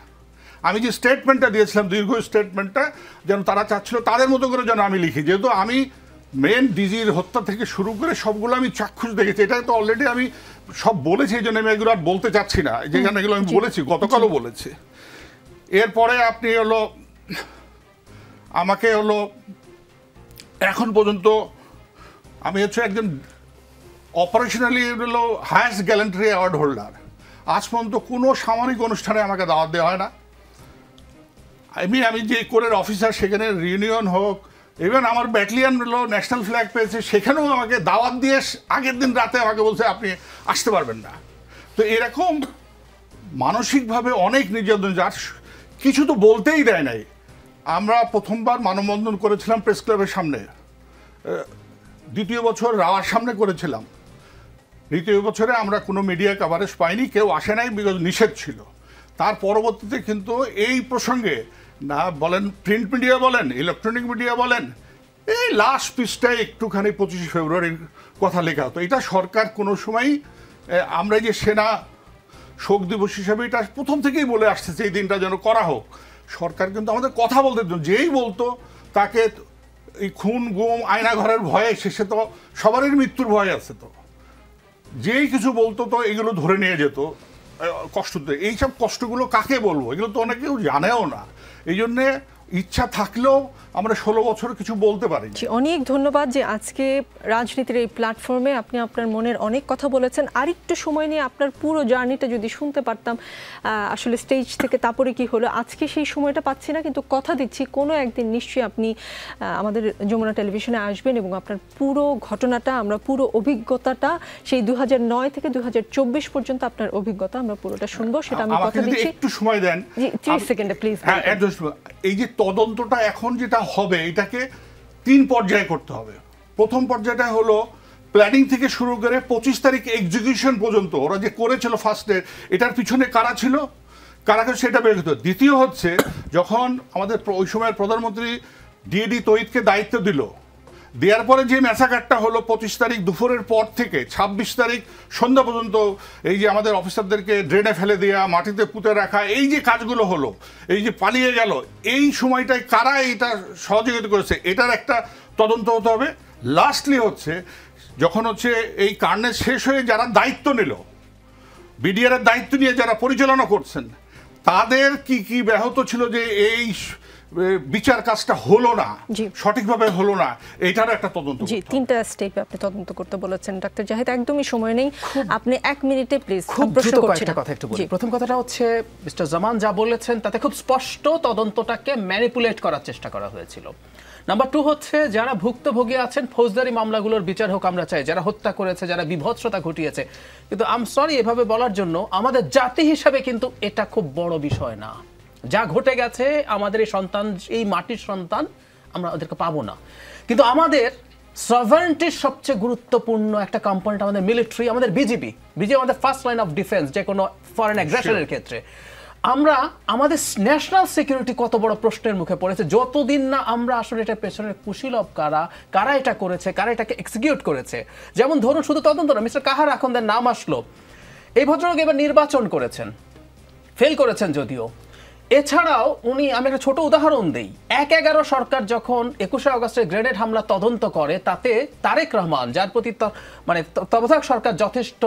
[SPEAKER 2] আমি যে স্টেটমেন্টটা দিয়েছিলাম, দীর্ঘ স্টেটমেন্টটা, যেন তারা চাচ্ছিল তাদের মতো করে যেন আমি লিখি, যেহেতু আমি মেন ডিজির হত্যা থেকে শুরু করে সবগুলো আমি চাক্ষুষ দেখেছি। এটা তো অলরেডি আমি সব বলেছি, এই জন্য আমি এগুলো আর বলতে চাচ্ছি না, যেখানে এগুলো আমি বলেছি, গতকালও বলেছি। এরপরে আপনি আমাকে এখন পর্যন্ত আমি হচ্ছে একজন অপারেশনালি হায়েস্ট গ্যালেন্ট্রি অ্যাওয়ার্ড হোল্ডার। আজ পর্যন্ত কোনো সামরিক অনুষ্ঠানে আমাকে দাওয়াত দেওয়া হয় না। আমি যে কোরের অফিসার, সেখানে রিউনিয়ন হোক, ইভেন আমার ব্যাটালিয়ান ন্যাশনাল ফ্ল্যাগ পেয়েছে, সেখানেও আমাকে দাওয়াত দিয়ে আগের দিন রাতে আমাকে বলছে আপনি আসতে পারবেন না। তো এরকম মানসিকভাবে অনেক নির্যাতন, যার কিছু তো বলতেই দেয় নাই। আমরা প্রথমবার মানববন্ধন করেছিলাম প্রেস ক্লাবের সামনে, দ্বিতীয় বছর রাওয়ার সামনে করেছিলাম। দ্বিতীয় বছরে আমরা কোনো মিডিয়া কভারেজ পাইনি, কেউ আসে নাই, বিকজ নিষেধ ছিল। তার পরবর্তীতে কিন্তু এই প্রসঙ্গে না বলেন প্রিন্ট মিডিয়া বলেন, ইলেকট্রনিক মিডিয়া বলেন, এই লাস্ট পৃষ্ঠায় একটুখানি 25 ফেব্রুয়ারির কথা লেখা হতো। এটা সরকার কোনো সময়, আমরা যে সেনা শোক দিবস হিসাবে এটা প্রথম থেকেই বলে আসতেছে এই দিনটা যেন করা হোক। সরকার কিন্তু আমাদের কথা বলতে দিত, যেই বলতো তাকে এই খুন গুম আয়নাঘরের ভয়ে, শেষে তো সবারই মৃত্যুর ভয় আছে, তো যেই কিছু বলতো তো এগুলো ধরে নিয়ে যেত কষ্ট। এইসব কষ্টগুলো কাকে বলবো, এগুলো তো অনেকেও জানেও না। এই জন্যে ইচ্ছা থাকলেও আমরা 16 বছর কিছু বলতে পারি।
[SPEAKER 1] অনেক ধন্যবাদ যে আজকে রাজনীতির এই প্ল্যাটফর্মে আপনি আপনার মনের অনেক কথা বলেছেন। আরেকটু সময় নিয়ে আপনার পুরো জার্নিটা যদি শুনতে পারতাম, আসলে স্টেজ থেকে তারপরে কি হলো, আজকে সেই সময়টা পাচ্ছি না, কিন্তু কথা দিচ্ছি কোনো একদিন নিশ্চয়ই আপনি আমাদের যমুনা টেলিভিশনে আসবেন এবং আপনার পুরো ঘটনাটা, আমরা পুরো অভিজ্ঞতাটা সেই 2009 থেকে 2024 পর্যন্ত আপনার অভিজ্ঞতা আমরা পুরোটা শুনবো। সেটা আমি কথা দিচ্ছি।
[SPEAKER 2] একটু সময় দেন,
[SPEAKER 1] 30 সেকেন্ডে প্লিজ।
[SPEAKER 2] হ্যাঁ, এই যে তদন্তটা এখন যেটা হবে, এটাকে 3 পর্যায়ে করতে হবে। প্রথম পর্যায়টা হলো প্ল্যানিং থেকে শুরু করে 25 তারিখ এক্সিকিউশন পর্যন্ত ওরা যে করেছিল ফার্স্টে, এটার পিছনে কারা ছিল, কারা সেটা বের করতে। দ্বিতীয় হচ্ছে, যখন আমাদের ওই সময়ের প্রধানমন্ত্রী ডিএডি তৌহিদকে দায়িত্ব দিল, দেওয়ার পরে যে ম্যাসাকারটা হলো 25 তারিখ দুপুরের পর থেকে 26 তারিখ সন্ধ্যা পর্যন্ত, এই যে আমাদের অফিসারদেরকে ড্রেনে ফেলে দেওয়া, মাটিতে পুঁতে রাখা, এই যে কাজগুলো হলো, এই যে পালিয়ে গেল, এই সময়টায় কারা এটা সহযোগিতা করেছে, এটার একটা তদন্ত হতে হবে। লাস্টলি হচ্ছে, যখন হচ্ছে এই কার্নেজ শেষ হয়ে যারা দায়িত্ব নিল, বিডিআর এর দায়িত্ব নিয়ে যারা পরিচালনা করছেন, তাদের কি কি ব্যাহত ছিল যে এই বিচার কাজটা হলো না, সঠিকভাবে হলো না, এটার একটা তদন্ত।
[SPEAKER 1] জি, 3টা স্টেপে আপনি তদন্ত করতে বলেছেন ডক্টর জাহিদ। একদমই সময় নেই, আপনি 1 মিনিটে প্লিজ।
[SPEAKER 4] খুব দ্রুত কয়েকটা কথা একটু বলি। প্রথম কথাটা হচ্ছে, মিস্টার জামান যা বলেছেন তাতে খুব স্পষ্ট তদন্তটাকে ম্যানিপুলেট করার চেষ্টা করা হয়েছিল। নাম্বার 2 হচ্ছে, যারা ভুক্তভোগী আছেন ফৌজদারি মামলাগুলোর বিচার হোক আমরা চাই, যারা হত্যা করেছে, যারা বিভৎসতা ঘটিয়েছে। কিন্তু আই এম সরি এভাবে বলার জন্য, আমাদের জাতি হিসাবে কিন্তু এটা খুব বড় বিষয় না। যা ঘটে গেছে, আমাদের এই সন্তান, এই মাটির সন্তান, আমরা ওদেরকে পাবো না। কিন্তু আমাদের সভারেন্টির সবচেয়ে গুরুত্বপূর্ণ একটা কম্পোনেন্ট আমাদের মিলিটারি, আমাদের বিজিবি আমাদের ফার্স্ট লাইন অফ ডিফেন্স যে কোনো ফরেন অ্যাগ্রেশনের ক্ষেত্রে। আমরা আমাদের ন্যাশনাল সিকিউরিটি কত বড় প্রশ্নের মুখে পড়েছে যতদিন না আমরা আসলে এটা পেছনের কুশীলব কারা এটা করেছে, কারা এটাকে এক্সিকিউট করেছে। যেমন ধরুন, শুধু তদন্ত না, মিস্টার কাহার আখন্দের নাম আসলো, এই ভদ্রলোক এবার নির্বাচন করেছেন, ফেল করেছেন যদিও। এছাড়াও আমি একটা ছোট উদাহরণ দিই, 1/11 সরকার যখন 21শে আগস্টের গ্রেনেড হামলা তদন্ত করে, তাতে তারেক রহমান, যার প্রতি মানে তত্ত্বাবধায়ক সরকার যথেষ্ট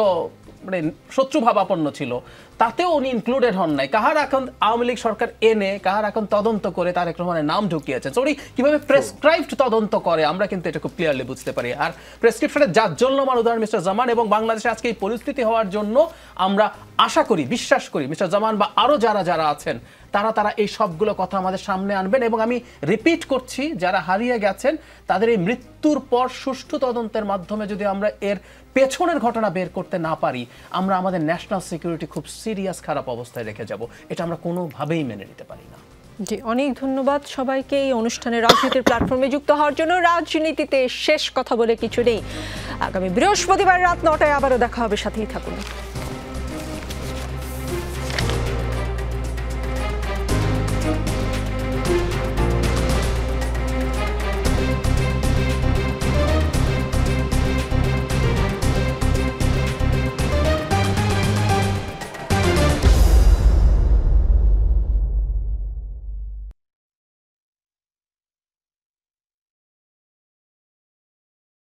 [SPEAKER 4] মানে শত্রুভাবাপন্ন ছিল, তাতেও উনি ইনক্লুডেড হন নাই। কাহার এখন আওয়ামী লীগ সরকার এনে কাহার এখন তদন্ত করে তারেক রহমানের নাম ঢুকিয়েছেন। উনি কিভাবে প্রেসক্রাইবড তদন্ত করে আমরা কিন্তু এটা খুব ক্লিয়ারলি বুঝতে পারি। আর প্রেসক্রিপশনের জাজ্জল্যমান উদাহরণ মিস্টার জামান, এবং বাংলাদেশে আজকে এই পরিস্থিতি হওয়ার জন্য আমরা আশা করি, বিশ্বাস করি মিস্টার জামান বা আরও যারা আছেন তারা এই সবগুলো কথা আমাদের সামনে আনবেন। এবং আমি রিপিট করছি, যারা হারিয়ে গেছেন তাদের এই মৃত্যুর পর সুষ্ঠু তদন্তের মাধ্যমে যদি আমরা এর পেছনের ঘটনা বের করতে না পারি, আমরা আমাদের ন্যাশনাল সিকিউরিটি খুব সিরিয়াস খারাপ অবস্থায় রেখে যাব। এটা আমরা কোনোভাবেই মেনে নিতে পারি না।
[SPEAKER 1] জি, অনেক ধন্যবাদ সবাইকে এই অনুষ্ঠানে রাজনীতির প্ল্যাটফর্মে যুক্ত হওয়ার জন্য। রাজনীতিতে শেষ কথা বলে কিছু নেই। আগামী বৃহস্পতিবার রাত 9টায় আবারও দেখা হবে, সাথেই থাকুন।